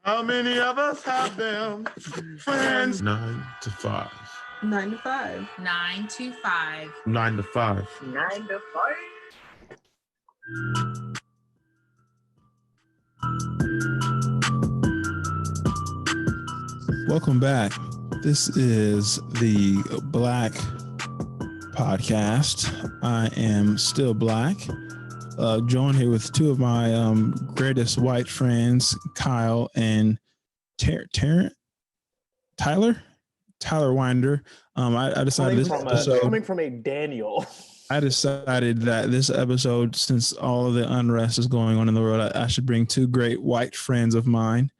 How many of us have them? Friends. 9 to 5. 9 to 5. 9 to 5. 9 to 5. 9 to 5. Welcome back. This is the Black Podcast. I am still Black. Joined here with two of my greatest white friends, Kyle and Tyler Winder. I decided this episode coming from a Daniel. I decided that this episode, since all of the unrest is going on in the world, I should bring two great white friends of mine.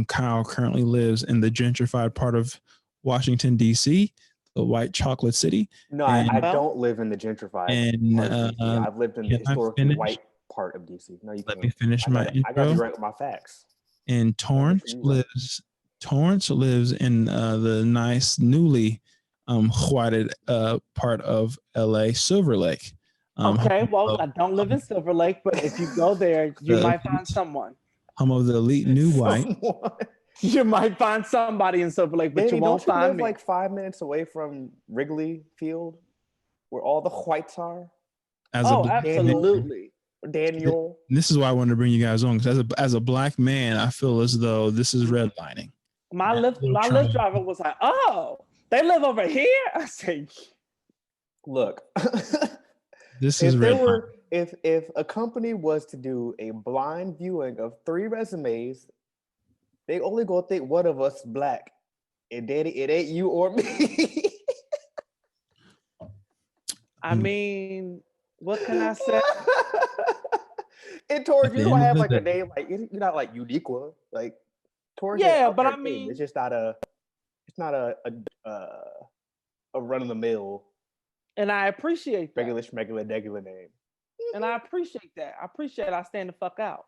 Kyle currently lives in the gentrified part of Washington, D.C., the white chocolate city. No, I don't live in the gentrified part of D.C. I've lived in the historically white part of D.C. No, you Let can't. me finish my intro. I got to be right with my facts. And Torrance lives in the nice, newly whited part of L.A., Silver Lake. Okay, well, I don't live in Silver Lake, but if you go there, you might find someone. Home of the elite new white. You might find somebody in Silver Lake, but Danny, you won't don't you find live me. like 5 minutes away from Wrigley Field, where all the whites are? Absolutely. Daniel. This is why I wanted to bring you guys on, because as a black man, I feel as though this is redlining. My Lyft driver was like, "Oh, they live over here." I say, "Look, this is redlining." If a company was to do a blind viewing of 3 resumes, they only gonna think one of us black, and Daddy, it ain't you or me. I mean, what can I say? And Torrance, you don't have like a name like you're not like Uniqua, like Torrance. Yeah, but I mean, it's just not a run of the mill. And I appreciate that. Regular name. And I appreciate that. I stand the fuck out.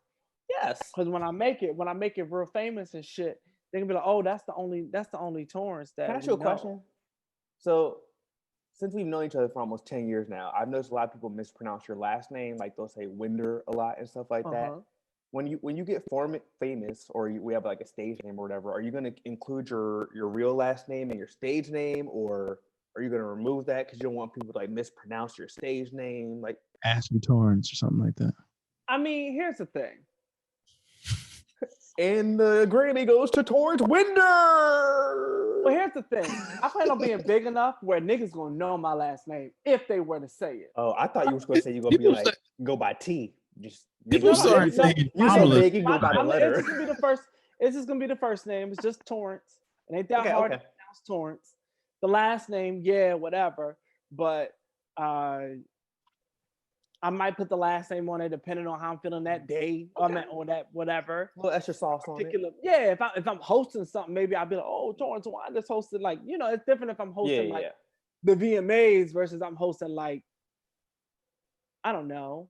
Yes. Because when I make it real famous and shit, they can be like, "Oh, that's the only Torrance that." Can I ask you a question? So, since we've known each other for almost 10 years now, I've noticed a lot of people mispronounce your last name, like they'll say Winder a lot and stuff like that. When you get famous, or we have like a stage name or whatever, are you going to include your real last name and your stage name, or are you going to remove that because you don't want people to like mispronounce your stage name? Like, ask me Torrance or something like that. I mean, here's the thing. And the Grammy goes to Torrance Winder. Well, here's the thing. I plan on being big enough where niggas gonna know my last name if they were to say it. Oh, I thought you was gonna say you're gonna be like go by T. Just people start thinking you said Biggie go by the letter. It's just gonna be the first. It's just gonna be the first name. It's just Torrance. It ain't that hard to pronounce Torrance. The last name, yeah, whatever. But I might put the last name on it depending on how I'm feeling that day. Or that whatever. Well, extra sauce on it. Yeah, if I'm hosting something, maybe I'll be like, "Oh, Torrance, I just hosted like, it's different if I'm hosting the VMAs versus I'm hosting like, I don't know,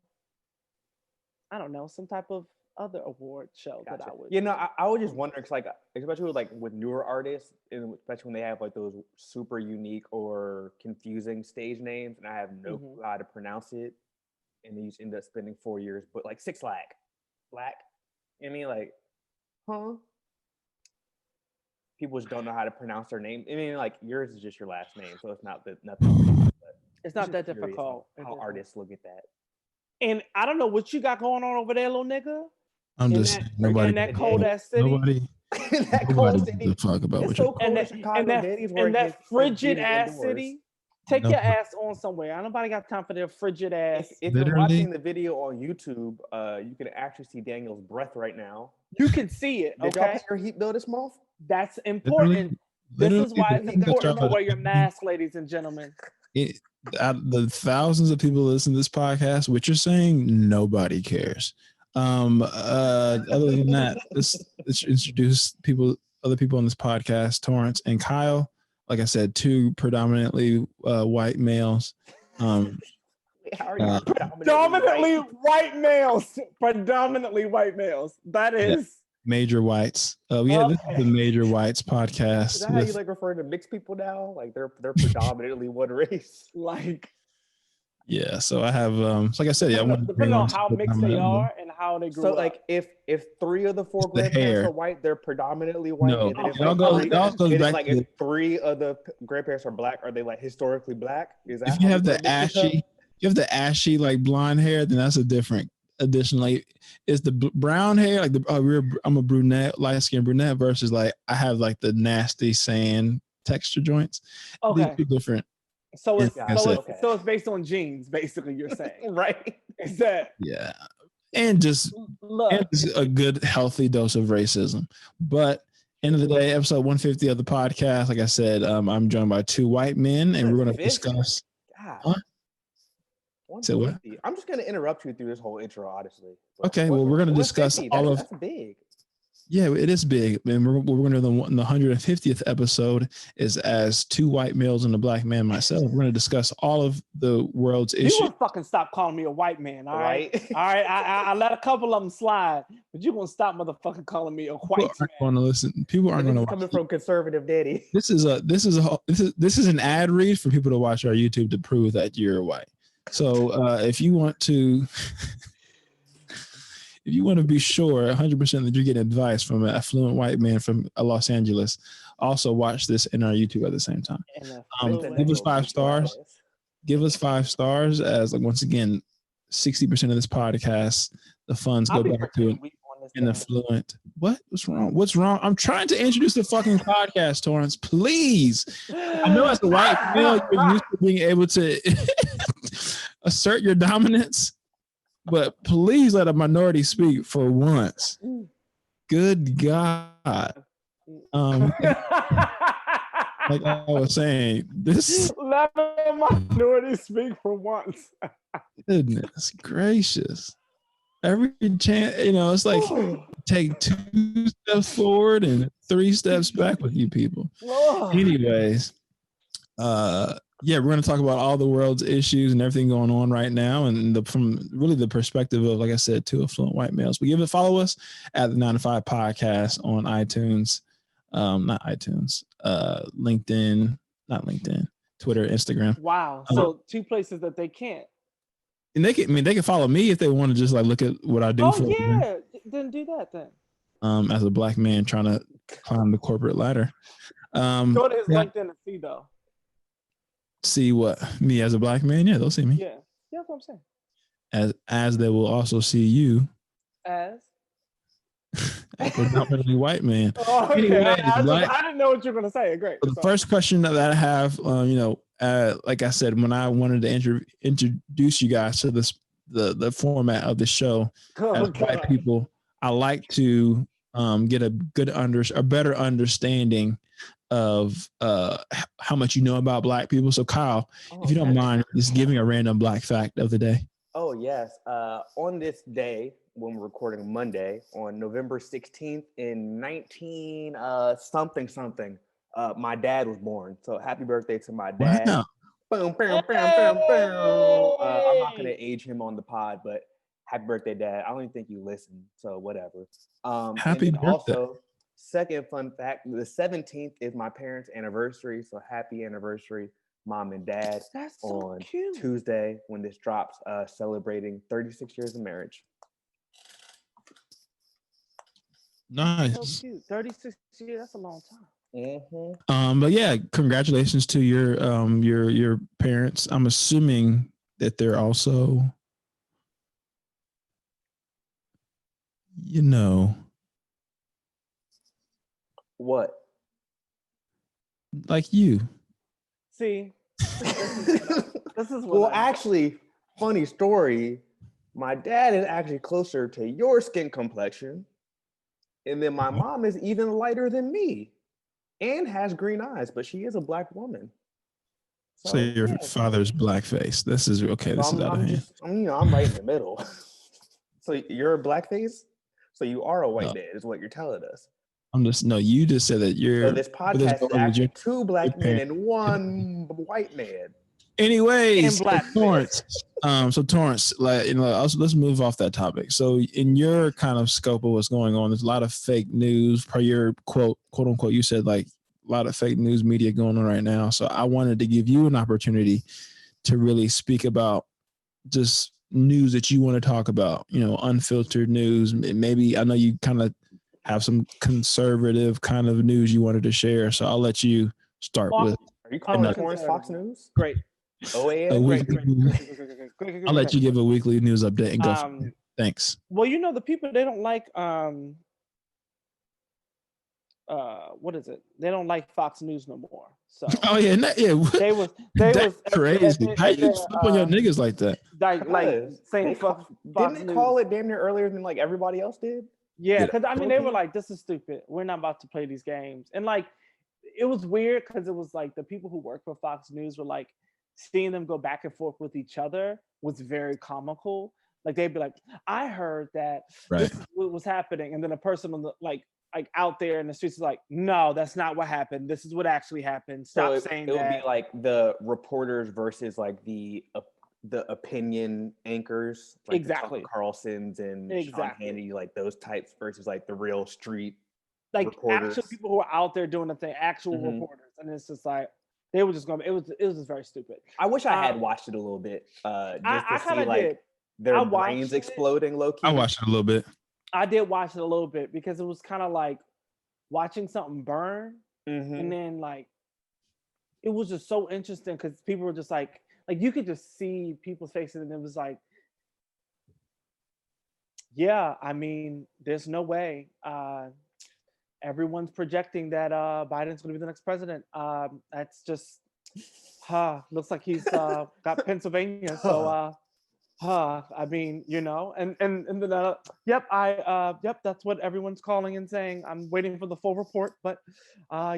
some type of other award show that I would. I was just wondering, like, especially with newer artists, and especially when they have like those super unique or confusing stage names, and I have no clue how to pronounce it. And then you end up spending 4 years, but like Black. I mean, like, people just don't know how to pronounce their name. I mean, like, yours is just your last name, so it's not nothing. It's not that difficult. How artists look at that. And I don't know what you got going on over there, little nigga. I'm just nobody in that cold ass city. Nobody gives a fuck about what you're and that frigid ass city. Take your ass on somewhere. Nobody got time for their frigid ass. If you're watching the video on YouTube, you can actually see Daniel's breath right now. You can see it. Did y'all pay your heat bill this month? That's important. This is why it's important to wear your mask, ladies and gentlemen. The thousands of people listen to this podcast, what you're saying, nobody cares. Other than that, let's introduce other people on this podcast, Torrance and Kyle. Like I said, 2 predominantly white males. Predominantly white males. Predominantly white males. That is major whites. This is the Major Whites podcast. Is that how you like refer to mixed people now? Like they're predominantly one race. Like, yeah. So I have, like I said, I want depending on how mixed they are and how they grew So up. like if 3 of the 4 It's the grandparents hair. are white, they're predominantly white. No, And then it's it all like goes back like to if 3 of the grandparents are black, are they like historically black? Is that if you how have we the put this up? ashy, you have the ashy like blonde hair, then that's a different addition. Like it's the brown hair, like I'm a brunette, light skinned brunette versus like I have like the nasty sand texture joints. These Okay. are different. So it's Yeah, okay. so it's based on genes, basically. You're saying, Right. is that Yeah, and just look? a good healthy dose of racism. But end of the day, episode 150 of the podcast. Like I said, I'm joined by 2 white men, and we're going to discuss. God. Huh? Say what? 150. I'm just gonna interrupt you through this whole intro, honestly. But Okay, well, we're going to discuss 150, all of. that's big. Yeah, it is big, and we're going to do the 150th episode is as 2 white males and a black man myself. We're going to discuss all of the world's You issues. gonna fucking stop calling me a white man, all right? Right. All right, I let a couple of them slide, but you gonna stop motherfucking calling me a People white man. aren't going to listen. People aren't And going this to is coming from conservative daddy. This is an ad read for people to watch our YouTube to prove that you're white. So if you want to be sure 100% that you're getting advice from an affluent white man from Los Angeles, also watch this in our YouTube at the same time. Give us 5 stars. Give us 5 stars as like once again, 60% of this podcast, the funds go back to an affluent. What's wrong? What's wrong? I'm trying to introduce the fucking podcast, Torrance. Please. I know as a white male, you're used to being able to assert your dominance, but please let a minority speak for once. Good God. Like I was saying, this let a minority speak for once. goodness gracious. Every chance, it's like take 2 steps forward and 3 steps back with you people. Anyways, we're going to talk about all the world's issues and everything going on right now, and from really the perspective of, like I said, 2 affluent white males. But follow us at the 9 to 5 podcast on iTunes, not iTunes, LinkedIn, not LinkedIn, Twitter, Instagram. Wow. So 2 places that they can't. And they can follow me if they want to just like look at what I do. Then do that then. As a black man trying to climb the corporate ladder. Go to his LinkedIn and see though. See what? Me as a black man? Yeah, they'll see me. Yeah, that's what I'm saying. As they will also see you as a predominantly white man. Oh, okay. Anyways, I didn't know what you were gonna say. Great. The first question that I have, like I said, when I wanted to introduce you guys to the format of the show, as white people, I like to get a better understanding of how much you know about black people. So Kyle, if you don't mind just giving a random black fact of the day. Oh yes. On this day, when we're recording Monday, on November 16th in 19 something, my dad was born. So happy birthday to my dad. Wow. Boom, boom, boom, boom, boom. I'm not gonna age him on the pod, but happy birthday, Dad. I don't even think you listen, so whatever. Happy birthday. Also, second fun fact, the 17th is my parents' anniversary, so happy anniversary, Mom and Dad. That's so on cute. Tuesday when this drops, celebrating 36 years of marriage. Nice. So cute. 36 years, that's a long time. Mm-hmm. But yeah, congratulations to your parents. I'm assuming that they're also, What? like you. See, this is what Well, actually, funny story. My dad is actually closer to your skin complexion, and then my mom is even lighter than me, and has green eyes, but she is a black woman. So your father's blackface. This is okay. This is out of hand. I'm right in the middle. So you're a blackface. So you are a white man, is what you're telling us. You just said that you're. So this podcast is actually 2 black men and 1 white man. Anyways, Torrance. Torrance, let's move off that topic. So in your kind of scope of what's going on, there's a lot of fake news. Per your quote unquote, you said like a lot of fake news media going on right now. So I wanted to give you an opportunity to really speak about just news that you want to talk about, unfiltered news. Maybe I know you kind of have some conservative kind of news you wanted to share. So I'll let you start with. Are you calling Torrance Fox News? Great. OAN? I'll let you give a weekly news update and go from there. Thanks. Well, the people, they don't like what is it? They don't like Fox News no more. So they was crazy. How you flip on your niggas like that? Like saying Fox didn't they News. call it damn near earlier than like everybody else did? Yeah, because they were like, this is stupid. We're not about to play these games. And like it was weird because it was like the people who work for Fox News were like seeing them go back and forth with each other was very comical. Like they'd be like, I heard that this is what was happening, and then a person on the like out there in the streets is like, no, that's not what happened. This is what actually happened. Stop saying that. It would be like the reporters versus like the opinion anchors, like exactly the Carlsons and Sean Hannity, like those types versus like the real street like reporters. Actual people who are out there doing the thing, actual reporters, and it's just like they were just going. It was just very stupid. I wish I had watched it a little bit, just to see like did. their brains exploding low key. I watched it a little bit. I did watch it a little bit because it was kind of like watching something burn, and then like it was just so interesting because people were just like you could just see people's faces, and it was like, yeah, I mean, there's no way. Everyone's projecting that Biden's going to be the next president. That's just, looks like he's got Pennsylvania. So, I mean, and then, yep, that's what everyone's calling and saying. I'm waiting for the full report, but,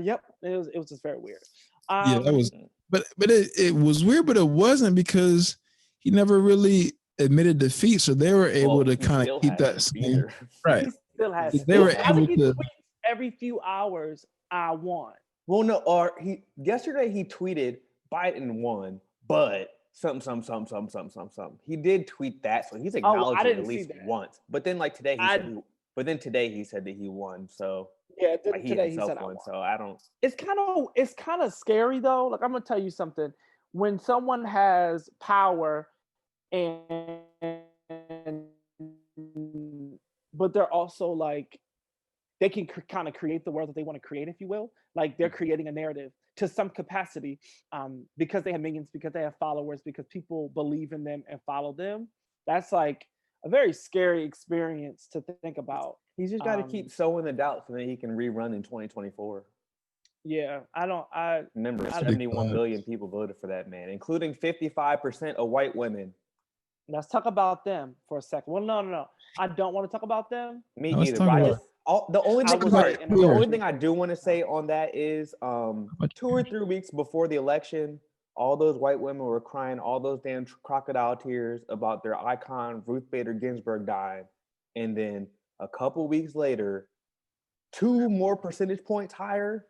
yep, it was just very weird. Yeah, that was, but it was weird, but it wasn't because he never really admitted defeat, so they were able to kind of keep that same, right. He still has. They were able to. Every few hours, I won. Well, no, yesterday he tweeted Biden won, but something. He did tweet that, so he's acknowledged it at least once. But then, like today, today he said that he won. So yeah, like, today he said won. So I don't. It's kind of scary though. Like I'm gonna tell you something. When someone has power, but they're also like. They can kind of create the world that they want to create, if you will. Like they're creating a narrative to some capacity because they have minions, because they have followers, because people believe in them and follow them. That's like a very scary experience to think about. He's just got to keep sowing the doubt so that he can rerun in 2024. Yeah, I remember 71 million people voted for that man, including 55% of white women. Let's talk about them for a second. Well, no. I don't want to talk about them. Me either. The only thing I do want to say on that is 2 or 3 weeks before the election, all those white women were crying all those damn crocodile tears about their icon Ruth Bader Ginsburg dying. And then a couple weeks later, 2 more percentage points higher,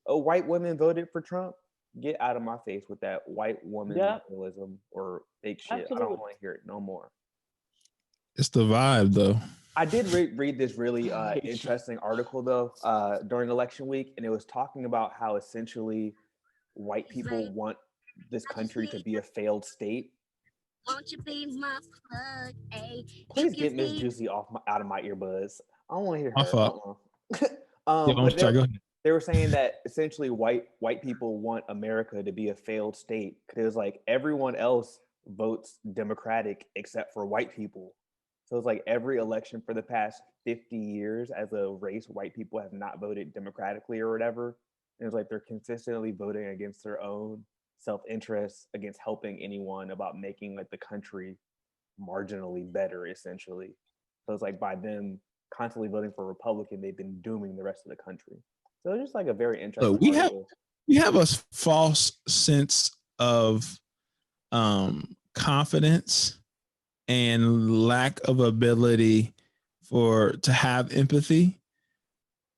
white women voted for Trump. Get out of my face with that white woman nationalism or fake shit. Absolutely. I don't want to hear it no more. It's the vibe, though. I did read this really interesting article, though, during election week, and it was talking about how essentially white people want this country to be a failed state. Won't you be my plug? Please get Miss Juicy out of my earbuds. I don't want to hear her. They were saying that essentially white people want America to be a failed state because like everyone else votes Democratic except for white people. So it's like every election for the past 50 years as a race, white people have not voted democratically or whatever. And it's like they're consistently voting against their own self-interest, against helping anyone, about making like the country marginally better, essentially. So it's like by them constantly voting for Republican, they've been dooming the rest of the country. So it's just like a very interesting article. We have a false sense of confidence and lack of ability to have empathy.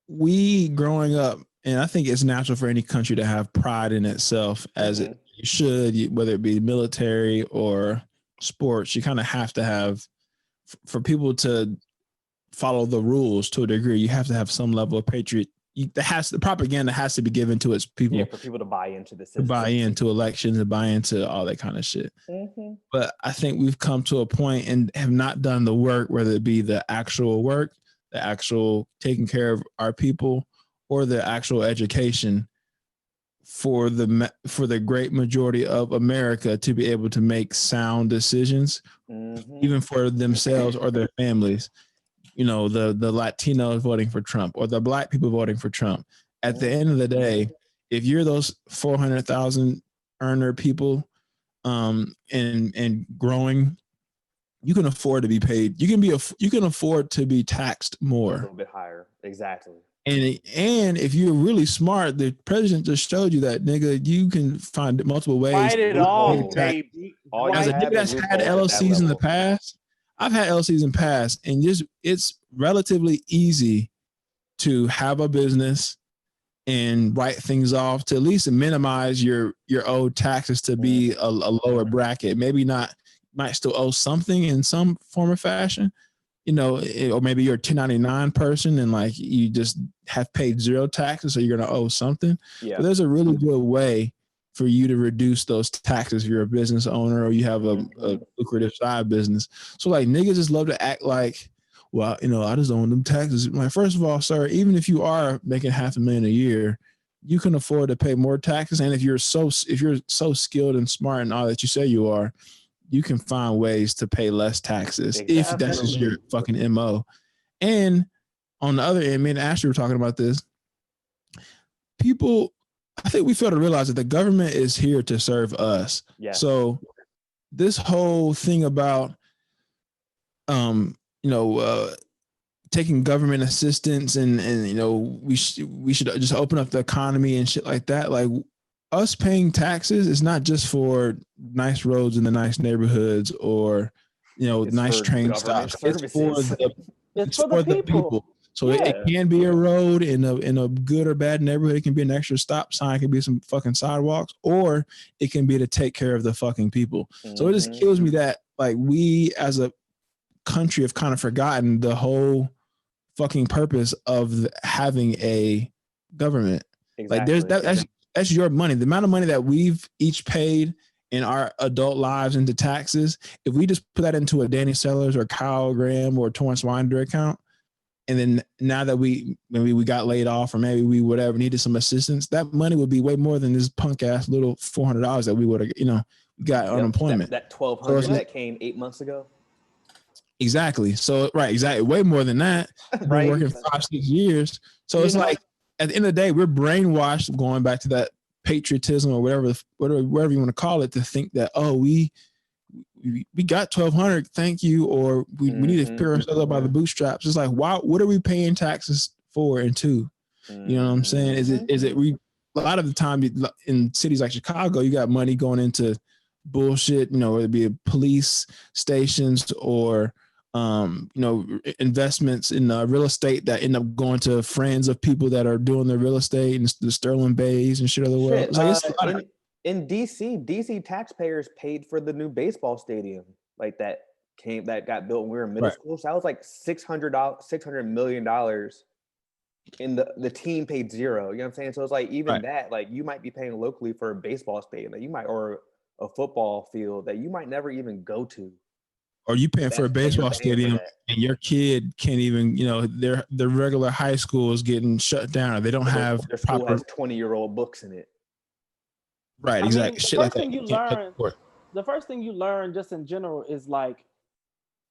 We growing up, and I think it's natural for any country to have pride in itself, as it should, whether it be military or sports. You kind of have to have, for people to follow the rules to a degree, you have to have some level of the propaganda has to be given to its people. Yeah, for people to buy into the system. To buy into elections and buy into all that kind of shit. Mm-hmm. But I think we've come to a point and have not done the work, whether it be the actual work, the actual taking care of our people, or the actual education for the great majority of America to be able to make sound decisions, even for themselves or their families. You know, the Latinos voting for Trump or the Black people voting for Trump. At the end of the day, if you're those 400,000 earner people and growing, you can afford to be paid. You can afford to be taxed more. A little bit higher. Exactly. And if you're really smart, the president just showed you that, nigga, you can find multiple ways. Fight it all, baby. As a nigga that's had LLCs in the past, I've had LLCs in the past, and it's relatively easy to have a business and write things off to at least minimize your owed taxes to be a lower bracket. Maybe not, might still owe something in some form or fashion, you know, or maybe you're a 1099 person and like you just have paid zero taxes, so you're going to owe something. Yeah. But there's a really good way for you to reduce those taxes if you're a business owner or you have a lucrative side business. So like niggas just love to act like, well, you know, I just don't want them taxes. Like, first of all, sir, even if you are making $500,000 a year, you can afford to pay more taxes. And if you're so skilled and smart and all that you say you are, you can find ways to pay less taxes if that's just your fucking MO. And on the other end, me and Ashley were talking about this. People, I think we fail to realize that the government is here to serve us. Yeah. So this whole thing about, taking government assistance and you know, we should just open up the economy and shit like that. Like, us paying taxes is not just for nice roads in the nice neighborhoods or, you know, nice train stops. It's for the people. So it can be a road in a good or bad neighborhood. It can be an extra stop sign. It can be some fucking sidewalks, or it can be to take care of the fucking people. So it just kills me that like we as a country have kind of forgotten the whole fucking purpose of having a government. Exactly. Like that's your money. The amount of money that we've each paid in our adult lives into taxes, if we just put that into a Danny Sellers or Kyle Graham or Torrance Winder account, and then now that maybe we got laid off or maybe we whatever needed some assistance, that money would be way more than this punk ass little $400 that we would have, you know, got unemployment. That $1,200 that came 8 months ago. Exactly. So exactly. Way more than that. Right. Been working 5-6 years. So it's like at the end of the day, we're brainwashed, going back to that patriotism or whatever you want to call it, to think that, oh, we got 1,200, thank you, or we need to pick ourselves up by the bootstraps. It's like, why? What are we paying taxes for and to? You know what I'm saying? Is it a lot of the time in cities like Chicago, you got money going into bullshit, you know, whether it be police stations or investments in real estate that end up going to friends of people that are doing their real estate and the Sterling Bays and shit of the world. In DC taxpayers paid for the new baseball stadium like that got built when we were in middle school. So that was like $600 million, and the team paid zero. You know what I'm saying? So it's like even that, like you might be paying locally for a baseball stadium that you might, or a football field that you might never even go to. Or you paying for a baseball stadium and your kid can't even, you know, their regular high school is getting shut down. Or they don't have their school has 20-year-old books in it. Right, exactly. The first thing you learn just in general is like,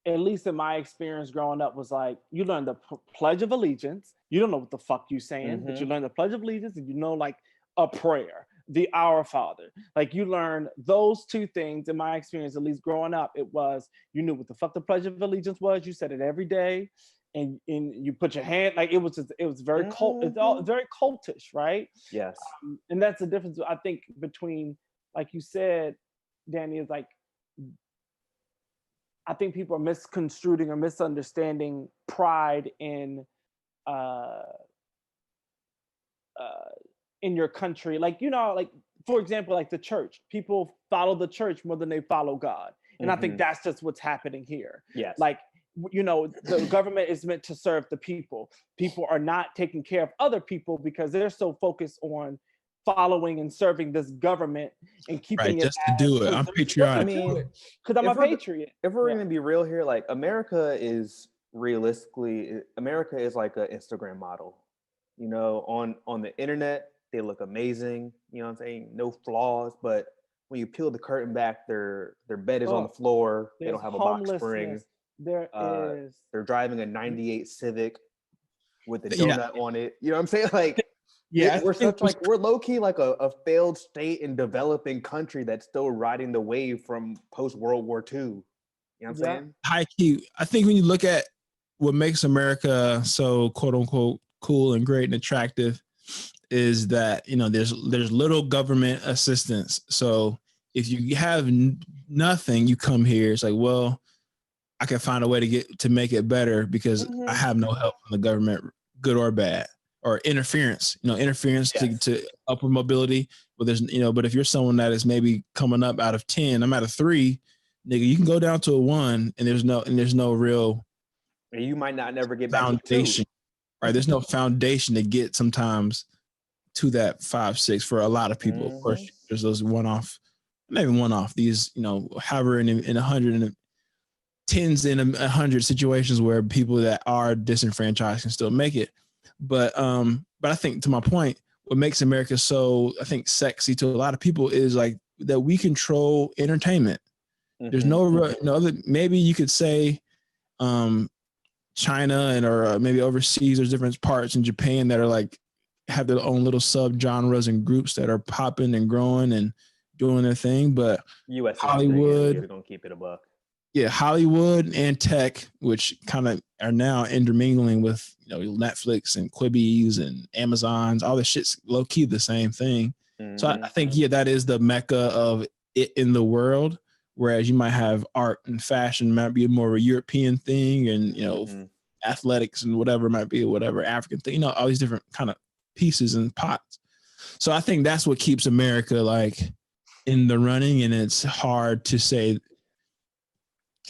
at least in my experience growing up, was like you learn the Pledge of Allegiance. You don't know what the fuck you saying, but you learn the Pledge of Allegiance and you know like a prayer. The Our Father. Like you learn those two things in my experience, at least growing up. It was, you knew what the fuck the Pledge of Allegiance was. You said it every day, and you put your hand, like it was very cult. It's all very cultish, right? Yes. And that's the difference I think between, like you said, Danny, is like, I think people are misconstruing or misunderstanding pride in your country. Like, you know, like for example, like the church, people follow the church more than they follow God. And I think that's just what's happening here. Yes. Like the government is meant to serve the people. People are not taking care of other people because they're so focused on following and serving this government and keeping Right, it just to do it. I'm patriotic. I mean, because I'm a patriot. if we're gonna be real here, like America is like an Instagram model. On the internet, they look amazing. You know what I'm saying? No flaws. But when you peel the curtain back, their bed is on the floor. They don't have a box spring. There is. They're driving a '98 Civic with a donut on it. You know what I'm saying? Like, we're low key like a failed state and developing country that's still riding the wave from post World War II. You know what I'm saying? High key. I think when you look at what makes America so quote unquote cool and great and attractive is that there's little government assistance. So if you have nothing, you come here. It's like, well, I can find a way to make it better because I have no help from the government, good or bad, or interference. To upward mobility. But but if you're someone that is maybe coming up out of 10, I'm out of 3, nigga, you can go down to a 1, and there's no real. And you might not never get back foundation, right? There's no foundation to get sometimes to that 5, 6 for a lot of people. Of course, there's those one-off, not even one-off. These, however, in 100 and tens in 100 situations where people that are disenfranchised can still make it. But I think, to my point, what makes America so, I think, sexy to a lot of people is like that we control entertainment. There's no other. Maybe you could say China or maybe overseas. There's different parts in Japan that are like have their own little sub genres and groups that are popping and growing and doing their thing. But U.S. Hollywood, is gonna keep it a buck. Yeah, Hollywood and tech, which kind of are now intermingling with Netflix and Quibi's and Amazon's, all this shit's low key the same thing. So I think that is the mecca of it in the world. Whereas you might have art and fashion might be more of a European thing, and athletics and whatever might be whatever African thing. All these different kind of pieces and pots. So I think that's what keeps America like in the running, and it's hard to say.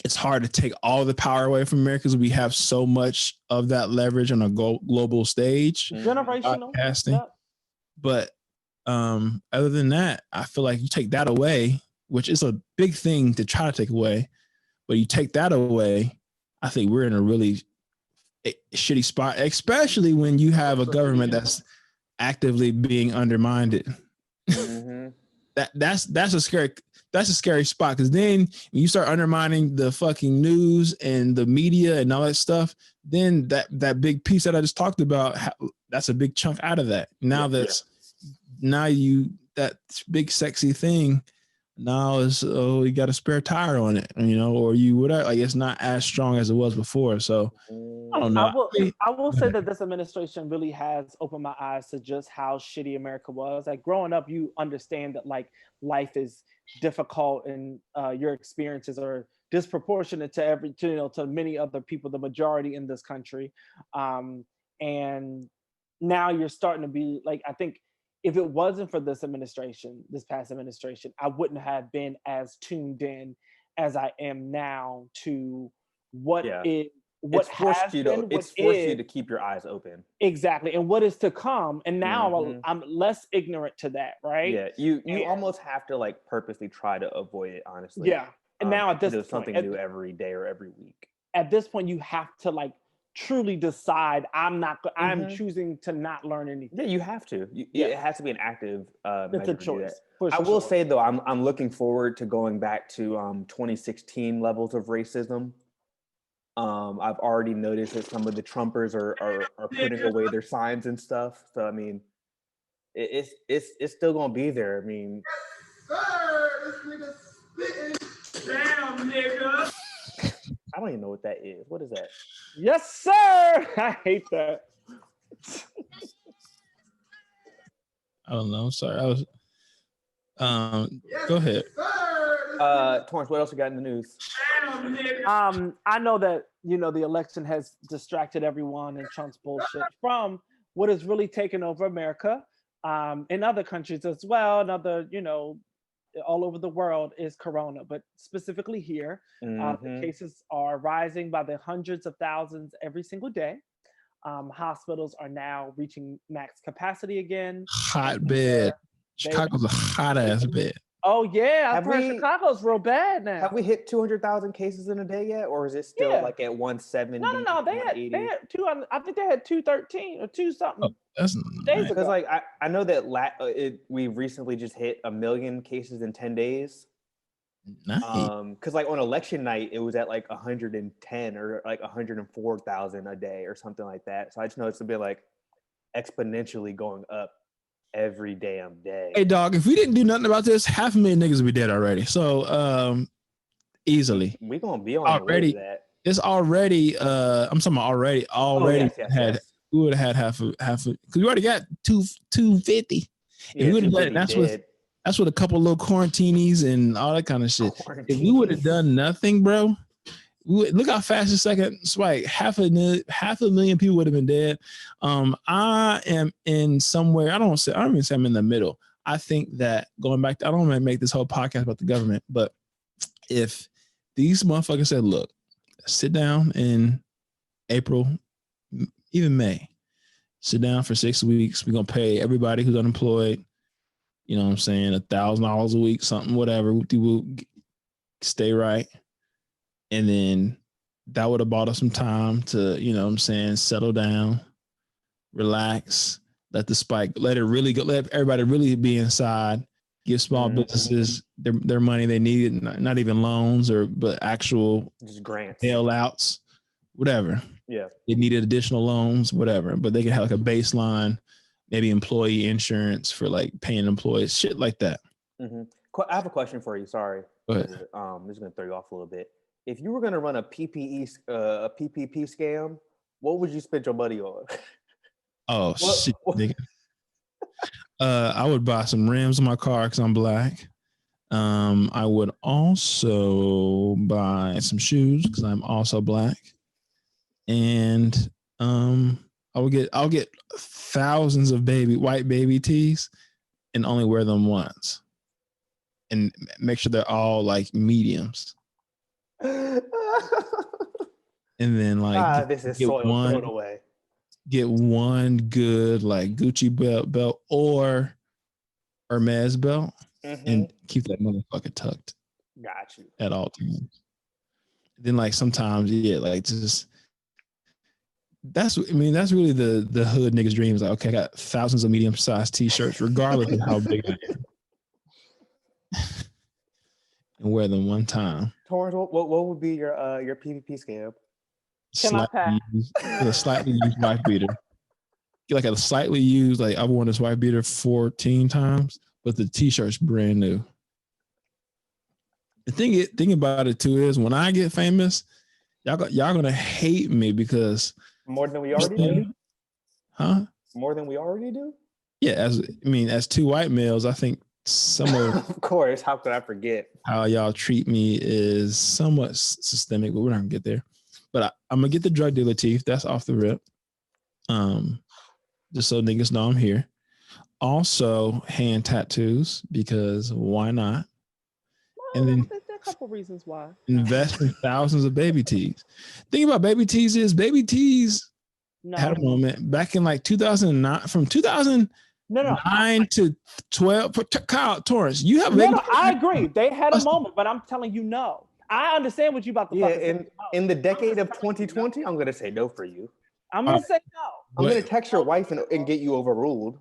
It's hard to take all the power away from America because we have so much of that leverage on a global stage. Generational. Podcasting. But other than that, I feel like you take that away, which is a big thing to try to take away, but you take that away, I think we're in a really shitty spot, especially when you have a government that's actively being undermined. That's a scary spot, because then when you start undermining the fucking news and the media and all that stuff, then that big piece that I just talked about, that's a big chunk out of that. Now that big sexy thing now is, you got a spare tire on it, or you whatever. Like, it's not as strong as it was before. So I don't know. I will say that this administration really has opened my eyes to just how shitty America was. Like, growing up, you understand that like life is difficult and your experiences are disproportionate to many other people, the majority in this country. And now you're starting to be like, I think if it wasn't for this past administration, I wouldn't have been as tuned in as I am now to it's forced you to keep your eyes open. Exactly. And what is to come. And now I'm less ignorant to that, right? Yeah. You almost have to like purposely try to avoid it, honestly. Yeah. And now at this point, something new every day or every week. At this point, you have to like truly decide I'm choosing to not learn anything. Yeah, you have to. It has to be an active it's a choice. I will say though, I'm looking forward to going back to 2016 levels of racism. I've already noticed that some of the Trumpers are putting away their signs and stuff. So I mean, it's still gonna be there. I mean, sir, this nigga spitting. Damn, nigga. I don't even know what that is. What is that? Yes, sir. I hate that. I don't know. Sorry, I was. Go ahead. Torrance, what else you got in the news? I know that the election has distracted everyone and Trump's bullshit from what is really taking over America, in other countries as well, and other all over the world is corona, but specifically here, the cases are rising by the hundreds of thousands every single day. Hospitals are now reaching max capacity again. Hotbed. Chicago's a hot ass bed. Oh yeah, I've heard we- Chicago's real bad now. Have we hit 200,000 cases in a day yet, or is it still Yeah. like at 170? No. They had 200. I think they had 213 or 2 something. Oh, that's days nice. ago. Because like I know that we recently just hit 1 million cases in 10 days. Nice. Because like on election night it was at like 110 or like 104,000 a day or something like that. So I just know it's a bit like exponentially going up every damn day. Hey dog, if we didn't do nothing about this, 500,000 niggas would be dead already. So easily. We gonna be on Already. the way to that. It's already I'm talking about already Yes. we would have had half because we already got 250. Yeah, we would have done 250 that's with a couple little quarantinis and all that kind of shit. If we would have done nothing, bro, look how fast the second spike. Half a million people would have been dead. I am in somewhere. I don't even say I'm in the middle. I think that going back, I don't want to make this whole podcast about the government, but if these motherfuckers said, look, sit down in April, even May, sit down for 6 weeks. We're going to pay everybody who's unemployed, you know what I'm saying, $1,000 a week, something, whatever. We'll stay right. And then that would have bought us some time to, you know what I'm saying, settle down, relax, let the spike, let it really go, let everybody really be inside, give small businesses their money they needed, not even loans but actual just grants, bailouts, whatever. Yeah. They needed additional loans, whatever, but they could have like a baseline, maybe employee insurance for like paying employees, shit like that. Mm-hmm. I have a question for you. Sorry. Go ahead. This is going to throw you off a little bit. If you were going to run a PPP scam, what would you spend your money on? Oh, shit, nigga. I would buy some rims on my car because I'm black. I would also buy some shoes because I'm also black. And I'll get thousands of white baby tees and only wear them once. And make sure they're all like mediums. And then like this is soil thrown away. Get one good like Gucci belt or Hermes belt and keep that motherfucker tucked. Got you. At all times. Then like sometimes, like just that's really the hood niggas' dreams. Like, okay, I got thousands of medium-sized t-shirts, regardless of how big I am. And wear them one time. Torrance, what would be your PvP scam? A slightly used wife beater. Get like a slightly used, like I've worn this wife beater 14 times, but the t-shirt's brand new. The thing about it too is when I get famous, y'all gonna hate me because more than we already do. Huh? More than we already do? Yeah, as two white males, I think some of course, how could I forget? How y'all treat me is somewhat systemic, but we're not gonna get there. But I'm gonna get the drug dealer teeth. That's off the rip. Just so niggas know I'm here. Also, hand tattoos because why not? Well, and then there are a couple reasons why. Invest in thousands of baby tees. Thing about baby tees is baby tees had a moment back in like 2009, from 2009 to 12. Kyle, Torrance, you have no, I agree. They had a moment, but I'm telling you no. I understand what you about to say. In the decade of 2020, I'm gonna say no for you. I'm gonna say no. I'm gonna text your wife and get you overruled.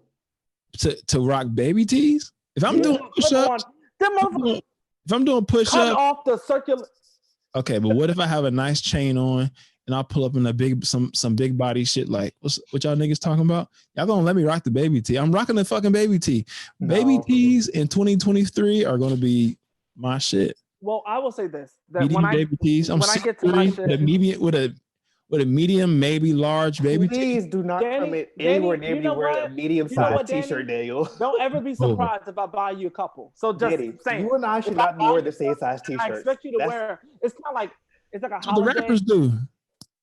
To rock baby tees? If I'm doing push-ups, if I'm doing push-ups, cut off the circular. Okay, but what if I have a nice chain on and I'll pull up in some big body shit like what y'all niggas talking about? Y'all gonna let me rock the baby tee? I'm rocking the fucking baby tee. No. Baby tees in 2023 are gonna be my shit. Well, I will say this: that medium baby tees. I get to my shit with a medium, maybe large baby. Please do not commit anywhere near me wearing a medium-sized t-shirt, Daniel. Don't ever be surprised if I buy you a couple. So just saying, you and I should not be wearing the same size t-shirt. I expect you to wear. It's kind of like a holiday. The rappers do.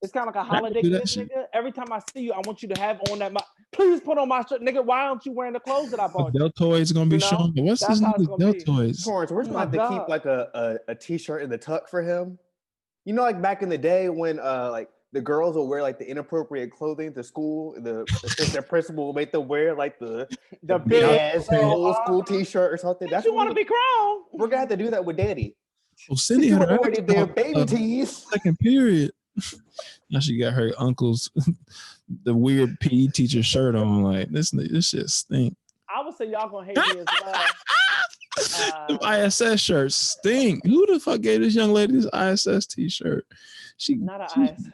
It's kind of like a holiday gift, nigga. Every time I see you, I want you to have on that. please put on my shirt, nigga. Why aren't you wearing the clothes that I bought you? Deltoids gonna be You know? shown. But what's That's this how it's new gonna be. deltoids? Torrance, we're gonna have to keep God. like a t-shirt in the tuck for him. You know, like back in the day when like the girls will wear like the inappropriate clothing to school, the assistant principal will make them wear like the big ass old school t-shirt or something. That's You want to be grown? We're gonna have to do that with Daddy. Oh, Cindy You had her wear their baby tees. second period. Now she got her uncle's the weird PE teacher shirt on. Like this shit stink. I would say y'all gonna hate me as well. The ISS shirts stink. Who the fuck gave this young lady this ISS t-shirt? She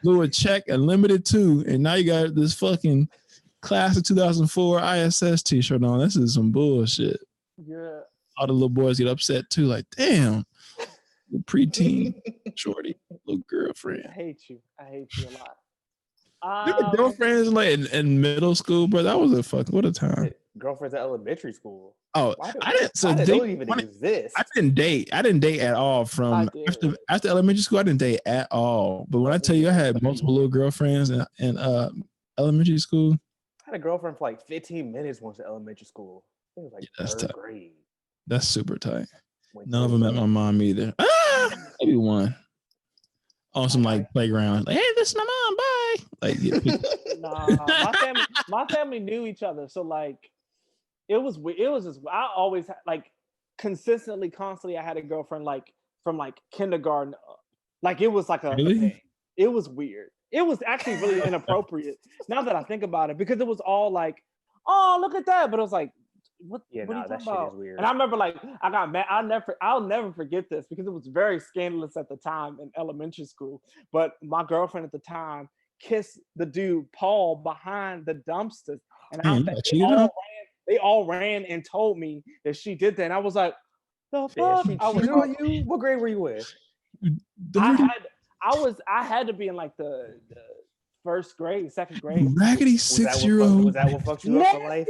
blew a check and limited to, and now you got this fucking class of 2004 ISS t-shirt on. This is some bullshit. Yeah. All the little boys get upset too. Like, damn, the preteen shorty, little girlfriend. I hate you a lot. You had girlfriends like in middle school, bro. That was what a time. Girlfriends at elementary school. Oh, I didn't. So they don't even exist. I didn't date at all from after elementary school. I didn't date at all. But when I tell you, I had multiple little girlfriends in elementary school. I had a girlfriend for like 15 minutes once in elementary school. I think it was like third grade. That's super tight. None of them met my mom either. Maybe one. On some like playground. Like, hey, this is my mom. Bye. Like, my family knew each other, so like. It was just I always had like constantly I had a girlfriend like from like kindergarten, like it was like a thing. It was weird. It was actually really inappropriate now that I think about it, because it was all like, oh, look at that, but it was like, what are you talking about? Shit is weird. And I remember like I got mad. I'll never forget this because it was very scandalous at the time in elementary school. But my girlfriend at the time kissed the dude Paul behind the dumpsters, and they all ran and told me that she did that. And I was like, the fuck? She cheated on you? What grade were you in? I had to be in like the first grade, second grade. Raggedy 6-year-old. Was that what fucked you up for life?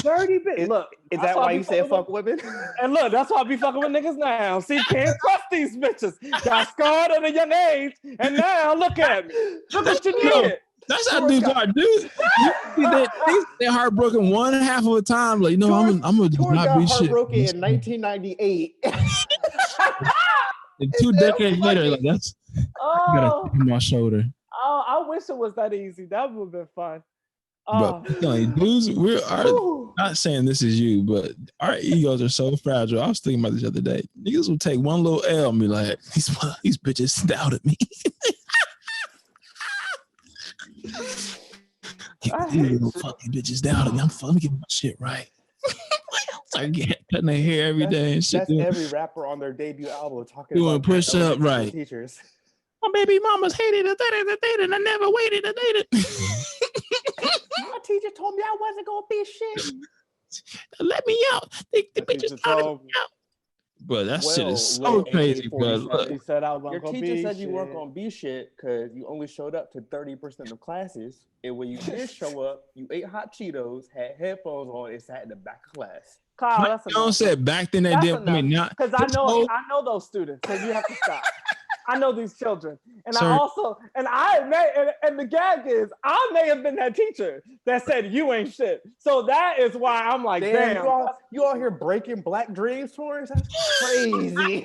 Dirty bitch. Look, is that why you said fuck women? And look, that's why I be fucking with niggas now. See, can't trust these bitches. Got scarred at a young age, and now look at me. Look what you did. That's how dudes are, dude. They're heartbroken one half of the time. Like, no, I'm gonna not be shit. Heartbroken in 1998. And 2 decades later, like that's. I gotta hit my shoulder. Oh, I wish it was that easy. That would have been fun. But dudes, not saying this is you, but our egos are so fragile. I was thinking about this the other day. Niggas will take one little L and be like, these bitches doubted me. These little fucking bitches doubted me. I'm getting my shit right. Start cutting their hair every day and shit. That's every rapper on their debut album talking doing about push up, right? Teachers. My baby mamas hated it, and I never waited to date it. My teacher told me I wasn't gonna be shit. Let me out. The bitches told me out. But that shit is so crazy, bro. Your teacher said you weren't gonna be shit because you only showed up to 30% of classes, and when you did show up, you ate hot Cheetos, had headphones on, and sat in the back of class. Kyle, that's enough. Don't say back then they did. I mean, not because I know those students, so you have to stop. I know these children, and I also, and the gag is, I may have been that teacher that said you ain't shit. So that is why I'm like, damn. You all here breaking black dreams, Torrance? That's crazy.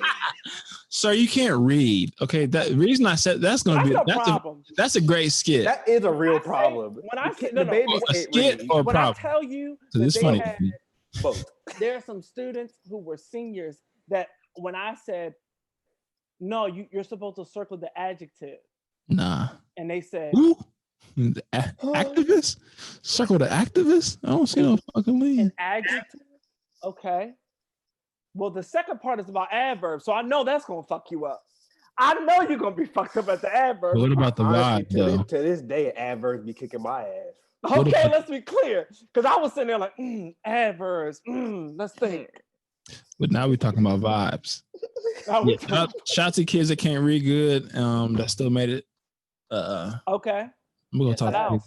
Sir, you can't read. Okay, that reason I said that's a great skit. That is a real problem. When I say a skit or a problem? I tell you, it's funny. Both. There are some students who were seniors that when I said, no, you're supposed to circle the adjective. Nah. And they said, activist? Circle the activist? I don't see no fucking lead. An adjective? Okay. Well, the second part is about adverbs, so I know that's gonna fuck you up. I know you're gonna be fucked up at the adverb. What about the vibe, though? To this day, adverbs be kicking my ass. Okay, let's be clear. Because I was sitting there like, adverbs, let's think. But now we're talking about vibes. Shout to kids that can't read good, that still made it. Okay. I'm gonna talk about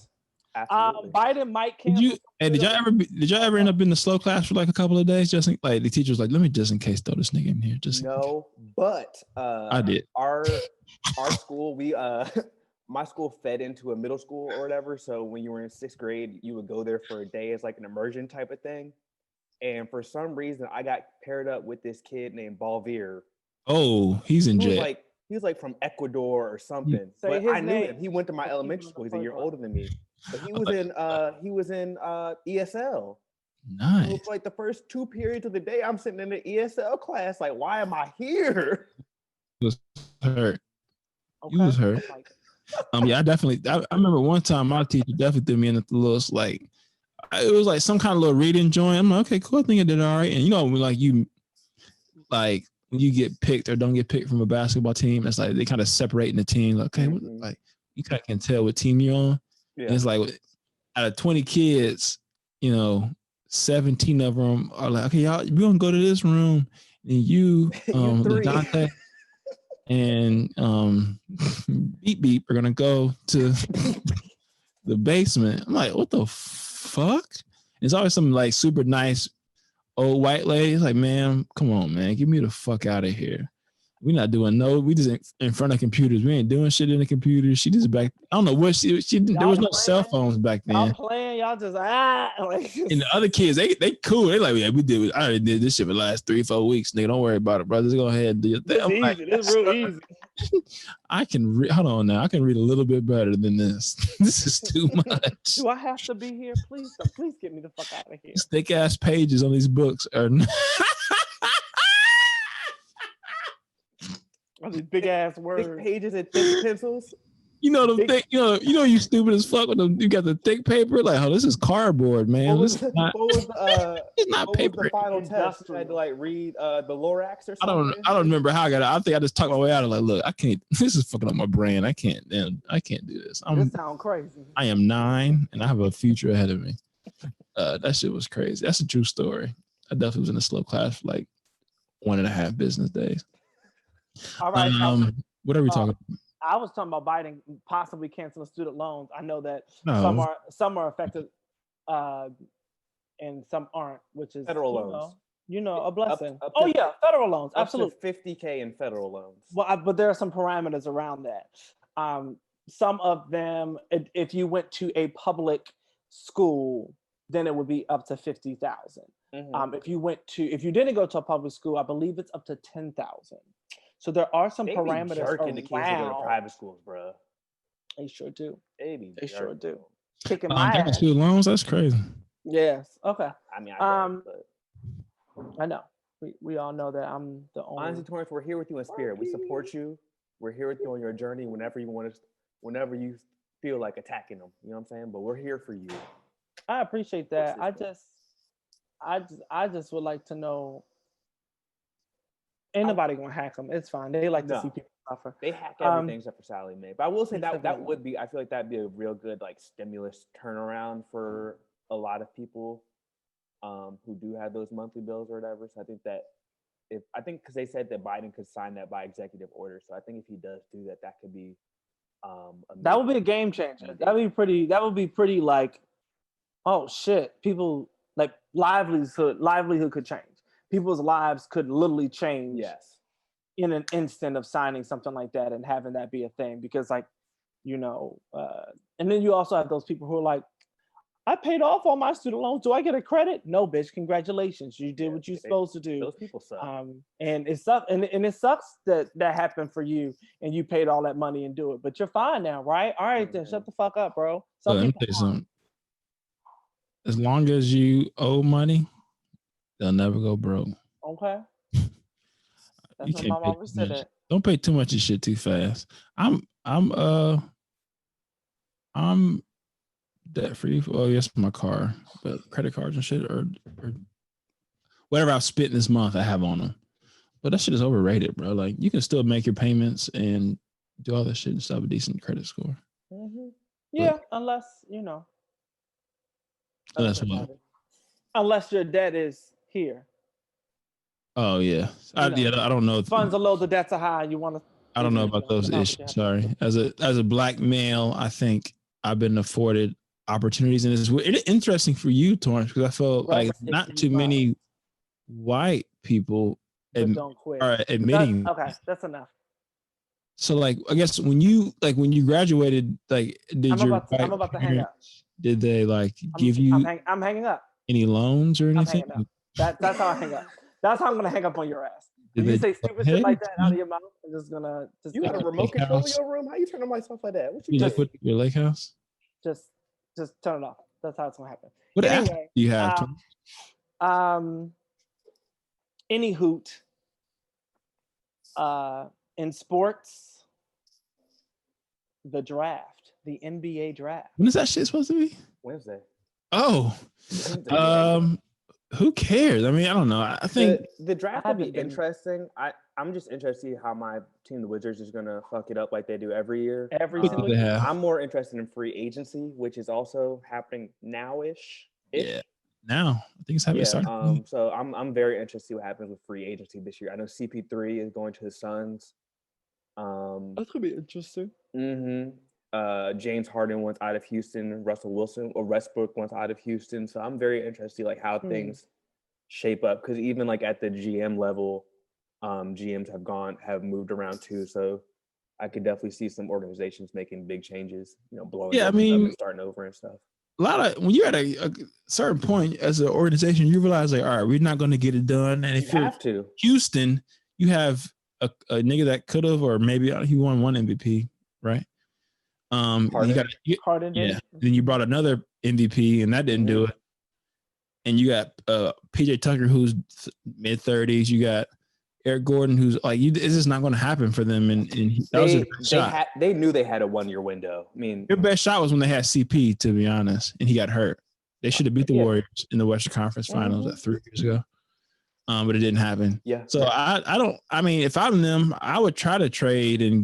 Biden might cancel. Did y'all ever end up in the slow class for like a couple of days? Just like the teacher was like, let me just in case throw this nigga in here. But I did. Our school, we my school fed into a middle school or whatever. So when you were in 6th grade, you would go there for a day as like an immersion type of thing. And for some reason, I got paired up with this kid named Balvier. Oh, he's in jail. He was like from Ecuador or something. Say But his I knew name. him. He went to my Let's keep elementary him on school. the He's a year first older than me. But he was in ESL. Nice. So for like the first 2 periods of the day, I'm sitting in the ESL class. Like, why am I here? He was hurt. Okay. He was hurt. Yeah, I remember one time my teacher definitely threw me in the little like, it was like some kind of little reading joint. I'm like, okay, cool. I think I did all right. And when you get picked or don't get picked from a basketball team, it's like they kind of separate in the team. Like, okay, like you kind of can tell what team you're on. Yeah. And it's like out of 20 kids, 17 of them are like, okay, y'all, we're gonna go to this room, and you, Dante, and Beep Beep are gonna go to the basement. I'm like, what the fuck? It's always some like super nice old white lady. It's like, man, come on, man, get me the fuck out of here. We're not doing we just in front of computers. We ain't doing shit in the computer. She just back. I don't know what she there was no cell phones back then. Y'all playing, y'all just And the other kids, they cool. They like, yeah, I already did this shit for the last 3-4 weeks. Nigga, don't worry about it, brothers. Go ahead and do your thing. It's real easy. I can hold on now. I can read a little bit better than this. This is too much. Do I have to be here? Please get me the fuck out of here. Thick ass pages on these books are these big ass words. Thick pages and thick pencils. Thick, you stupid as fuck with them. You got the thick paper. Like, oh, this is cardboard, man. What was not paper. The final test? You had to like read the Lorax or something. I don't remember how I got it. I think I just talked my way out of like, look, I can't. This is fucking up my brain. I can't do this. This sound crazy. I am 9 and I have a future ahead of me. That shit was crazy. That's a true story. I definitely was in a slow class for like 1.5 business days. All right. What are we talking about? I was talking about Biden possibly canceling student loans. I know that some are affected, and some aren't, which is federal loans. A blessing. Federal loans, absolutely. Up to $50K in federal loans. Well, but there are some parameters around that. Some of them, if you went to a public school, then it would be up to 50,000. Mm-hmm. If you didn't go to a public school, I believe it's up to 10,000. So there are some parameters around. The kids that go to private schools, bro. They sure do. They sure do. Kicking my ass. Student loans, that's crazy. Yes. Okay. I mean, I know. We all know that I'm the only. Honestly, Torrance, we're here with you in spirit. We support you. We're here with you on your journey. Whenever you feel like attacking them, you know what I'm saying. But we're here for you. I appreciate that. I just would like to know. Ain't nobody gonna hack them. It's fine. They like to see people suffer. They hack everything except for Sally Mae. But I will say that would be. I feel like that'd be a real good like stimulus turnaround for a lot of people who do have those monthly bills or whatever. So I think that because they said that Biden could sign that by executive order. So I think if he does do that, that could be. That would be a game changer. That would be pretty like, oh shit! People like livelihood could change. People's lives could literally change in an instant of signing something like that and having that be a thing. Because and then you also have those people who are like, I paid off all my student loans. Do I get a credit? No, bitch. Congratulations. You did what you're supposed to do. Those people suck. And it sucks. And it sucks that happened for you and you paid all that money and do it. But you're fine now, right? All right, then shut the fuck up, bro. As long as you owe money, they'll never go broke. Okay. That's what Mom always said that. Don't pay too much of shit too fast. I'm debt free. Oh yes, my car, but credit cards and shit or whatever I've spent this month, I have on them. But that shit is overrated, bro. Like you can still make your payments and do all that shit and still have a decent credit score. Mm-hmm. Yeah, unless unless your debt is here. Oh yeah, I don't know. Funds are low, the debts are high. You want to? I don't know about those issues. Sorry, as a black male, I think I've been afforded opportunities, and it's interesting for you, Torrance, because I felt like not too many white people don't quit. are admitting. Okay, that's enough. So like, I guess when you graduated, like, I'm about to hang up. Did they like give you I'm hanging up. any loans or I'm anything? hanging up. That's how I hang up. That's how I'm gonna hang up on your ass. Did When you they say stupid go shit like ahead? that out of your mouth, I'm just gonna You got a remote control in your room? How you turn on my stuff like that? What you You doing? like put your lake house? just turn it off. That's how it's gonna happen. What app Anyway, do you have? Any hoot. In sports, the draft, the NBA draft. When is that shit supposed to be? Wednesday. Oh, who cares? I mean, I don't know. I think the draft will be haven't been- interesting. I'm just interested to see how my team, the Wizards, is gonna fuck it up like they do every year. Every what single do they year. have? I'm more interested in free agency, which is also happening now-ish. Yeah. Now I think it's happening. Yeah. So I'm very interested to see what happens with free agency this year. I know CP3 is going to the Suns. That's gonna be interesting. James Harden wants out of Houston. Russell Wilson or Westbrook wants out of Houston. So I'm very interested to see like how things shape up, because even like at the GM level, GMs have moved around too. So I could definitely see some organizations making big changes. Blowing up and starting over and stuff. A lot of when you're at a certain point as an organization, you realize like, all right, we're not going to get it done. And if you you're have to Houston, you have a nigga that could have, or maybe he won one MVP, right? Harden. Harden did. Yeah. Then you brought another MVP, and that didn't do it. And you got PJ Tucker, who's mid-30s. You got Eric Gordon, who's like, it's just not going to happen for them. And that was their best shot. They knew they had a 1-year window. I mean, their best shot was when they had CP, to be honest, and he got hurt. They should have beat the Warriors in the Western Conference Finals 3 years ago, but it didn't happen. Yeah. So I mean, if I'm them, I would try to trade and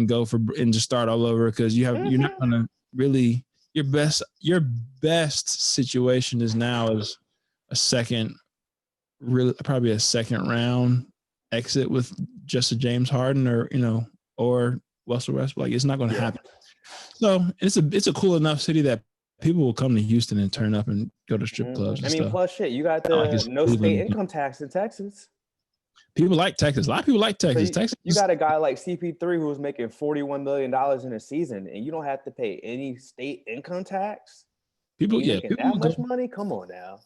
go for and just start all over, because you're not going to really your best situation is now is probably a second round exit with just a James Harden or Russell Westbrook. Like, it's not going to happen. So it's a cool enough city that people will come to Houston and turn up and go to strip clubs. And stuff. Plus shit, you got the no state income tax in Texas. People like Texas. A lot of people like Texas. So you got a guy like CP3 who was making $41 million in a season, and you don't have to pay any state income tax. People that much money. Come on now.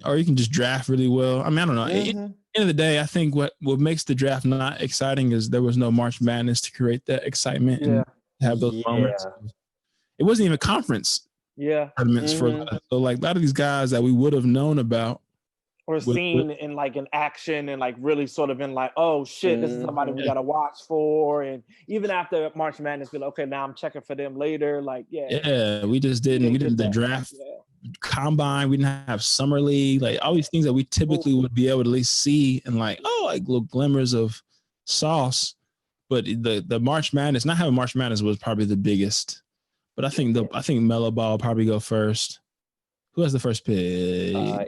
Or you can just draft really well. I mean, I don't know. At the end of the day, I think what makes the draft not exciting is there was no March Madness to create that excitement and have those moments. It wasn't even conference tournaments for so like a lot of these guys that we would have known about or seen in like an action and like really sort of in like, oh shit, this is somebody we gotta watch for. And even after March Madness, be like, okay, now I'm checking for them later. Like, we just didn't. We did the draft. Combine, we didn't have summer league, like all these things that we typically would be able to at least see and like little glimmers of sauce. But the March Madness, not having March Madness was probably the biggest. But I think Melo Ball will probably go first. Who has the first pick? Why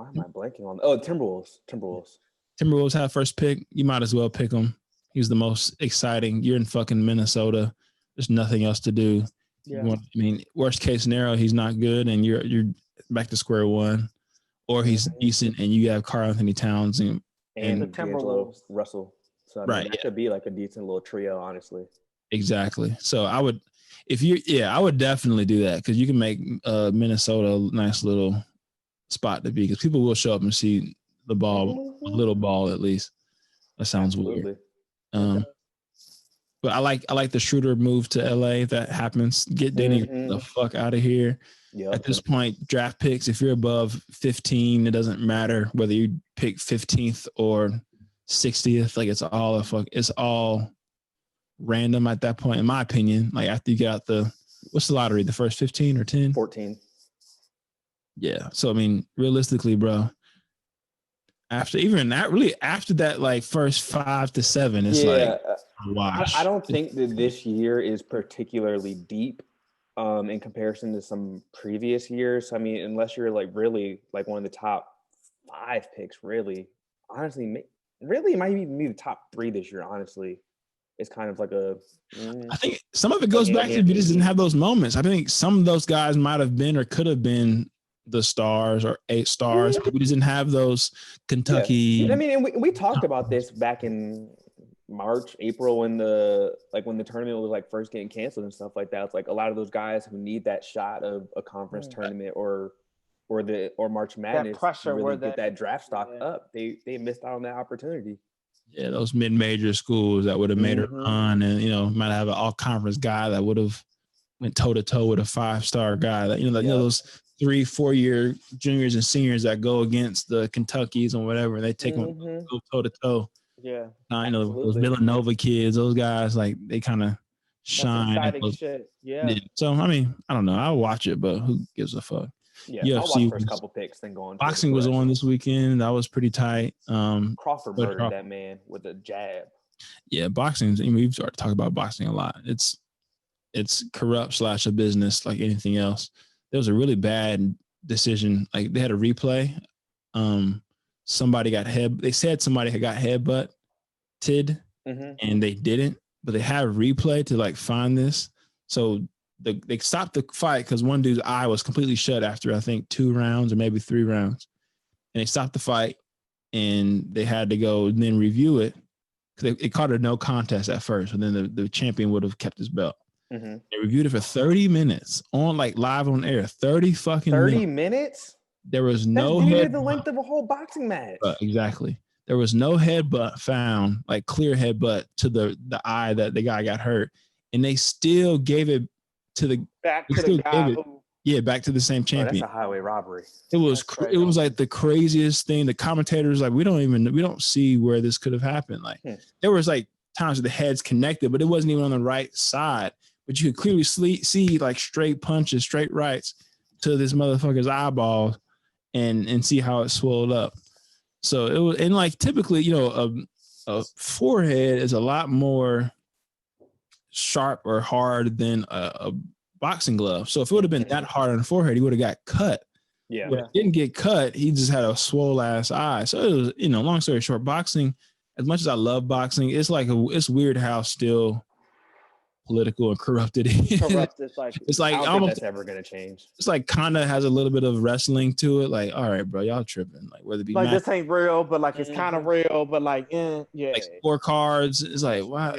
am I blanking on? Timberwolves. Timberwolves have first pick. You might as well pick him. He's the most exciting. You're in fucking Minnesota. There's nothing else to do. I mean, worst case scenario, he's not good, and you're back to square one, or he's decent, and you have Karl Anthony Towns and the Timberwolves, Russell. So that could be like a decent little trio, honestly. Exactly. So I would definitely do that, because you can make Minnesota a nice little spot to be, because people will show up and see the ball, a little ball at least. That sounds weird. But I like the Schroeder move to LA. If that happens, get Danny the fuck out of here. At this point, draft picks, if you're above 15, it doesn't matter whether you pick 15th or 60th. Like, it's all random at that point, in my opinion. Like, after you got what's the lottery? The first 15 or 10? 14. Yeah. So I mean, realistically, bro, after that, like first 5 to 7, it's like wash. I don't think that this year is particularly deep in comparison to some previous years. I mean, unless you're like really like one of the top 5 picks, really, honestly, really it might even be the top 3 this year. Honestly, it's kind of like I think some of it goes back to we just didn't have those moments. I think some of those guys might have been or could have been the stars or 8 stars, but we just didn't have those Kentucky. I mean, and we talked about this back in March, April, when the tournament was like first getting canceled and stuff like that. It's like a lot of those guys who need that shot of a conference tournament or March Madness pressure to really where get that draft stock up. They missed out on that opportunity. Yeah, those mid-major schools that would have made a run, and might have an all-conference guy that would have went toe-to-toe with a 5-star guy. That those 3-4 year juniors and seniors that go against the Kentuckys and whatever, they take them go toe-to-toe. Yeah, those Villanova kids, those guys, like they kind of shine. That's exciting shit. Yeah. So I mean, I don't know. I'll watch it, but who gives a fuck? Yeah, I'll watch first couple picks, then go on. Boxing was on this weekend. That was pretty tight. Crawford murdered that man with a jab. Yeah, boxing. We've started to talk about boxing a lot. It's corrupt / a business like anything else. There was a really bad decision. Like they had a replay. Somebody got they said somebody had got headbutted, and they didn't. But they have a replay to like find this. So they stopped the fight because one dude's eye was completely shut after I think 2 rounds or maybe 3 rounds, and they stopped the fight, and they had to go and then review it because it called it no contest at first, and then the champion would have kept his belt. They reviewed it for 30 minutes on like live on air. 30 minutes. There was no headbutt. The length of a whole boxing match. Exactly. There was no headbutt found, like clear headbutt to the eye that the guy got hurt, and they still gave it to the back to the guy. Back to the same champion. That's a highway robbery. It was like the craziest thing. The commentators like we don't see where this could have happened. Like there was like times where the heads connected, but it wasn't even on the right side. But you could clearly see like straight punches, straight rights to this motherfucker's eyeball, and see how it swelled up. So it was, and like typically, a forehead is a lot more sharp or hard than a boxing glove. So if it would have been that hard on the forehead, he would have got cut. Yeah. But he didn't get cut. He just had a swole ass eye. So it was, long story short, boxing, as much as I love boxing, it's like it's weird how still political and corrupted. It's like I don't think that's ever gonna change. It's like kind of has a little bit of wrestling to it. Like, all right, bro, y'all tripping. Like whether it be like this ain't real, but like it's kind of real, but like like scorecards. It's like why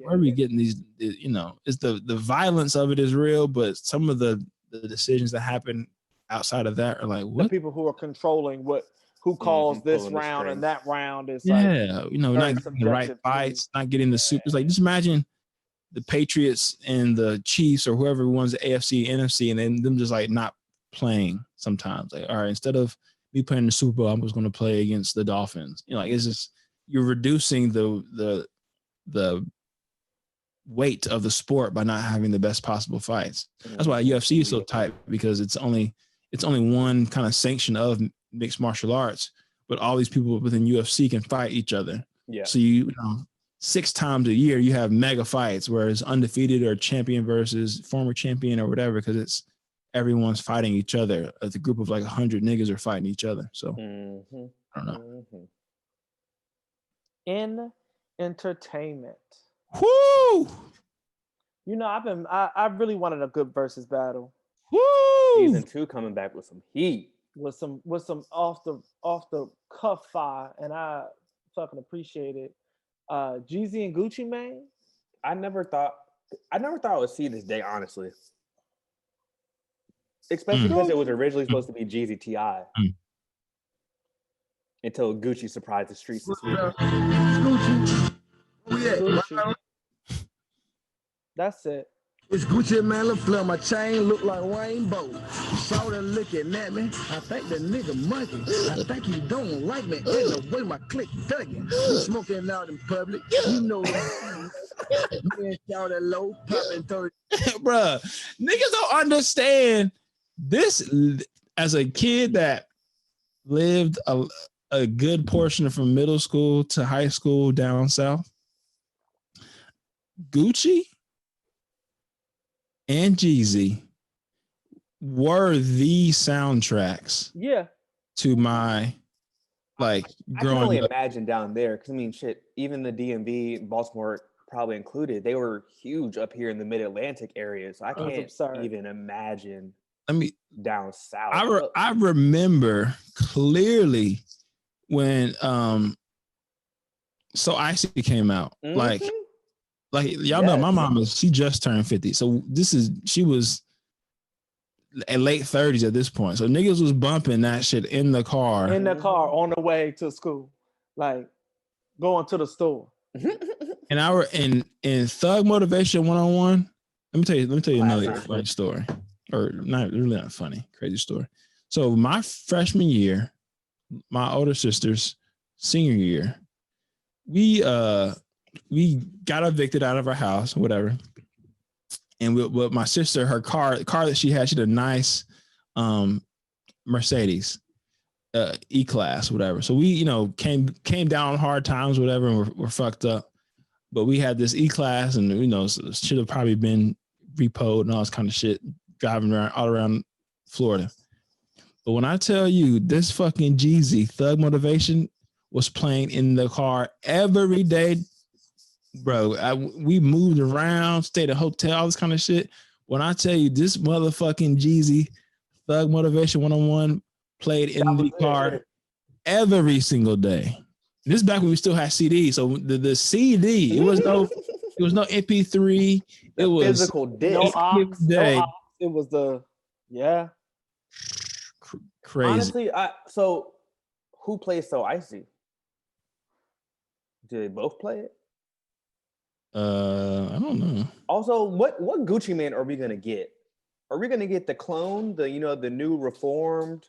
are we getting these? It's the violence of it is real, but some of the decisions that happen outside of that are like what the people who are controlling who calls this round and that round is not getting the right fights, not getting the supers. Like just imagine the Patriots and the Chiefs or whoever wins the AFC, NFC, and then them just like not playing sometimes. Like, all right, instead of me playing the Super Bowl, I'm just going to play against the Dolphins. Like it's just you're reducing the weight of the sport by not having the best possible fights. That's why UFC is so tight because it's only one kind of sanction of mixed martial arts, but all these people within UFC can fight each other. Yeah. So 6 times a year you have mega fights where it's undefeated or champion versus former champion or whatever, because it's everyone's fighting each other. A group of like 100 niggas are fighting each other. So I don't know. In entertainment. Woo! I really wanted a good versus battle. Woo! Season 2 coming back with some heat. With some off the cuff fire, and I fucking appreciate it. Jeezy and Gucci Mane. I never thought I would see this day, honestly. Especially because it was originally supposed to be Jeezy T.I. Until Gucci surprised the streets this week. Gucci. That's it. It's Gucci, man. Look, flood my chain look like rainbow. Shawty looking at me. I think the nigga monkey. I think he don't like me. In the way my click thugging. We smoking out in public. You know that. Me and Shawty low popping 30. Bruh, niggas don't understand this. As a kid that lived a good portion from middle school to high school down south, Gucci and Jeezy were the soundtracks. Yeah. To my like growing I can only up. imagine down there because I mean, shit. Even the DMV, Baltimore, probably included. They were huge up here in the Mid-Atlantic area, so I can't even imagine. Down south. I remember clearly when So Icy came out. Like y'all know my Yes. mom she just turned 50. So she was at late 30s at this point. So niggas was bumping that shit in the car. In the car on the way to school. Like going to the store. And I were in Thug Motivation 101. Let me tell you another funny story. Or not really not funny, crazy story. So my freshman year, my older sister's senior year, we got evicted out of our house, whatever. And with my sister, the car that she had a nice Mercedes E-Class, whatever. So we, came down on hard times, whatever, and we're fucked up. But we had this E-Class, and should have probably been repoed and all this kind of shit, driving around all around Florida. But when I tell you this fucking Jeezy Thug Motivation was playing in the car every day, bro, we moved around, stayed at hotel, all this kind of shit. When I tell you this motherfucking Jeezy Thug Motivation 101 played in the car every single day. This is back when we still had CDs. So the CD, it was no MP3. It was physical disc. No aux, it was crazy. Honestly, so who plays So Icy? Do they both play it? I don't know. Also, what Gucci Man are we gonna get? Are we gonna get the clone, the new reformed,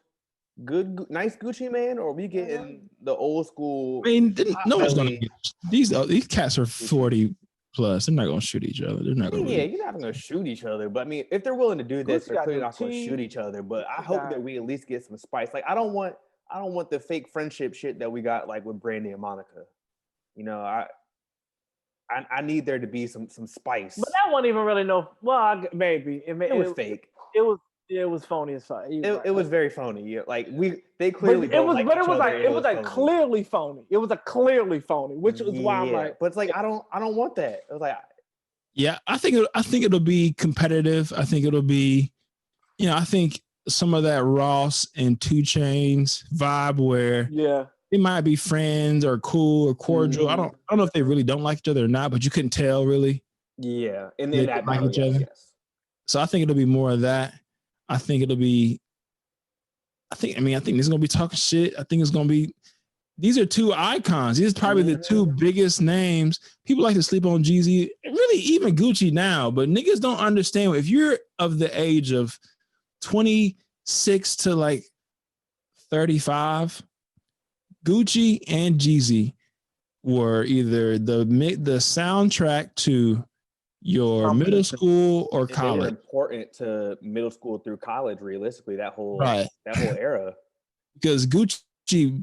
nice Gucci Man, or are we getting the old school? I mean, no one's gonna get these cats are 40 plus. They're not gonna shoot each other. They're not gonna. Yeah, you're not gonna shoot each other. But I mean, if they're willing to do this, they're clearly not gonna shoot each other. But I hope that we at least get some spice. Like I don't want the fake friendship shit that we got like with Brandy and Monica. I need there to be some spice. But that wasn't even really maybe it was fake. It was phony as fuck. It was very phony. Yeah, like they clearly. It was like clearly phony. It was a clearly phony, which is why I'm like. But it's like I don't want that. It was like. Yeah, I think it'll be competitive. I think it'll be, I think some of that Ross and 2 Chainz vibe where they might be friends or cool or cordial. I don't know if they really don't like each other or not, but you couldn't tell really. Yeah, and they then that like each other. Yes. So I think it'll be more of that. I think this is gonna be talking shit. I think it's gonna be. These are 2 icons. These are probably the 2 biggest names. People like to sleep on Jeezy, really even Gucci now, but niggas don't understand. If you're of the age of 26 to like 35, Gucci and Jeezy were either the soundtrack to your middle school or college. They were important to middle school through college, realistically, that whole era. Because Gucci,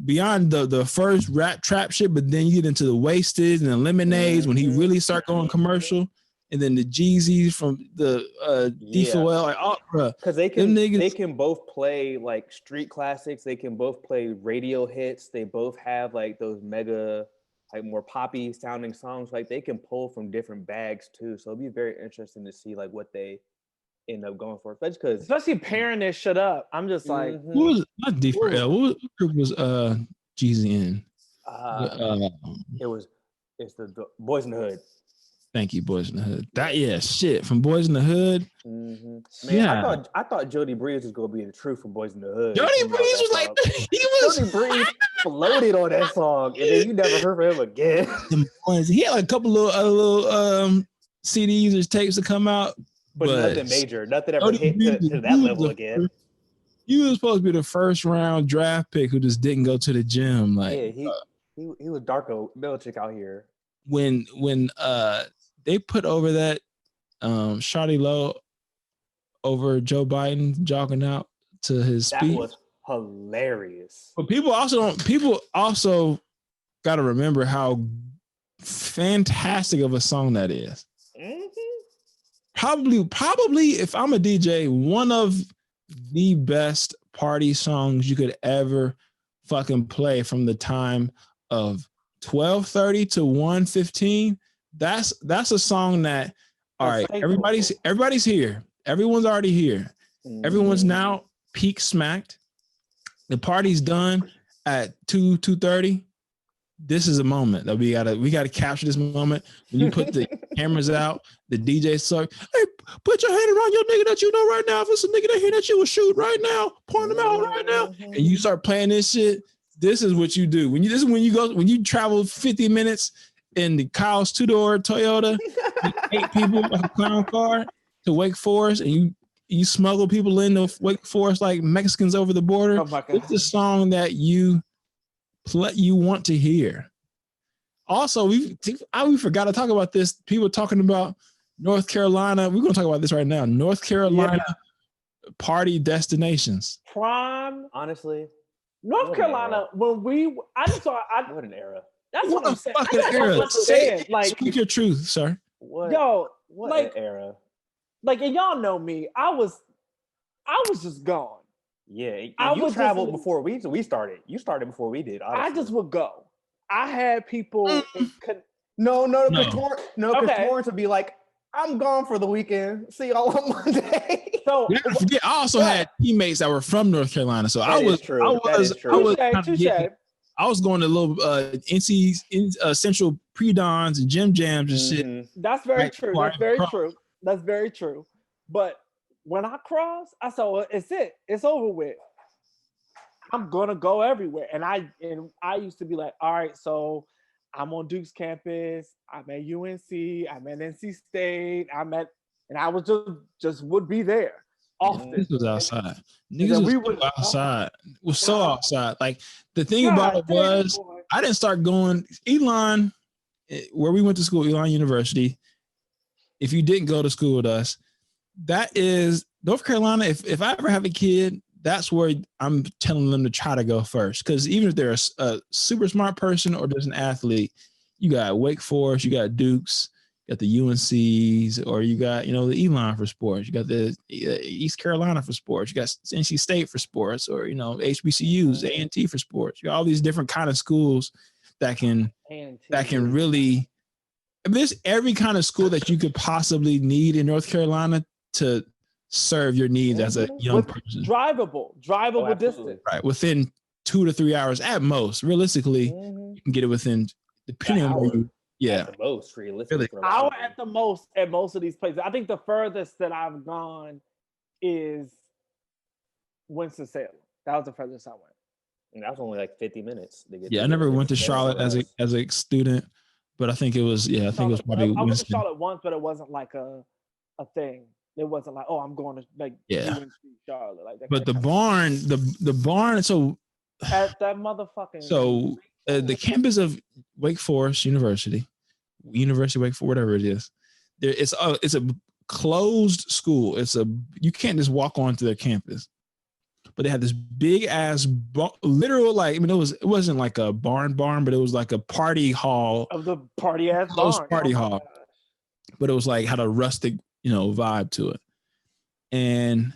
beyond the first rap trap shit, but then you get into the Wasted and the Lemonades when he really start going commercial, and then the Jeezys from the D4L, like because they can both play like street classics, they can both play radio hits, they both have like those mega like more poppy sounding songs, like they can pull from different bags too. So it'll be very interesting to see like what they end up going for, especially pairing this shit up. I'm just like, who was not D4L? What group was Jeezy in? It's the Boys in the Hood. Thank you, Boys in the Hood. Shit from Boys in the Hood. Mm-hmm. Man, I thought Jody Breeze was gonna be the truth from Boys in the Hood. Jody Breeze was like, Jody Breeze floated on that song, and then you never heard from him again. He had like a couple little CDs or tapes to come out, but nothing major, nothing ever hit to that level again. He was supposed to be the first round draft pick who just didn't go to the gym. Like, he was Darko Milicic out here. When they put over that Shawty Low over Joe Biden jogging out to his speech. That was hilarious. But people also got to remember how fantastic of a song that is. Mm-hmm. Probably if I'm a DJ, one of the best party songs you could ever fucking play from the time of 12:30 to 1:15. That's a song that, all right, everybody's here. Everyone's already here. Mm-hmm. Everyone's now peak smacked. The party's done at 2:30. this is a moment that we gotta capture this moment. When you put the cameras out, the DJ start, hey, put your hand around your nigga that you know right now. If it's a nigga that here that you will shoot right now, point them out right now, and you start playing this shit. This is what you do when you travel 50 minutes in the Kyle's 2-door Toyota, 8 people like a clown car to Wake Forest, and you smuggle people into Wake Forest like Mexicans over the border. Oh my God. It's a song that you want to hear. Also, we forgot to talk about this. People talking about North Carolina. We're going to talk about this right now. North Carolina party destinations. Prime. Honestly, North Carolina, when I just saw, what an era. that's What what I'm a saying. fucking I don't era. understand. Like, Speak your truth, sir. What like, an era. like, and y'all know me. I was just gone. Yeah, I you would traveled just- before we started. You started before we did. Honestly. I just would go. I had people. No. Okay. Because Torrance would be like, I'm gone for the weekend. See y'all on Monday. So Yeah, I forget. I also had teammates that were from North Carolina, so That is true. I was going to little Central pre-dawns and gym jams and shit. That's very Right, true. before That's I very crossed. true. That's very true. But when I cross, I said, well, it's it. It's over with. I'm gonna go everywhere. And I used to be like, all right, so I'm on Duke's campus, I'm at UNC, I'm at NC State, and I was just would be there often. This was outside. then Niggas we was would- so outside. Was so God. outside. Like the thing God about it damn, was, boy. I didn't start going Elon, where we went to school, Elon University. If you didn't go to school with us, that is North Carolina. If I ever have a kid, that's where I'm telling them to try to go first. Because even if they're a super smart person or just an athlete, you got Wake Forest, you got Dukes, you got the UNCs, or you got, the Elon for sports. You got the East Carolina for sports. You got NC State for sports, or, HBCUs, A&T for sports. You got all these different kind of schools that can really, there's every kind of school that you could possibly need in North Carolina to serve your needs as a young person. Drivable distance. Right. Within 2 to 3 hours at most. Realistically, you can get it within, depending on where you, At the most, realistically. Really? Hour at the most at most of these places. I think the furthest that I've gone is Winston-Salem. That was the furthest I went. And that was only like 50 minutes. I never went to Charlotte as a student, but I think it was, I think it was probably I went to Winston. Charlotte once, but it wasn't like a thing. It wasn't like, oh, I'm going to UNC Charlotte. Like that. But the barn, so at that motherfucking. So the campus of Wake Forest University of Wake Forest, whatever it is, it's a closed school. You can't just walk onto their campus. But they had this big ass literal, it wasn't like a barn, but it was like a party hall of the party ass close barn. party hall. But it was like had a rustic, vibe to it. And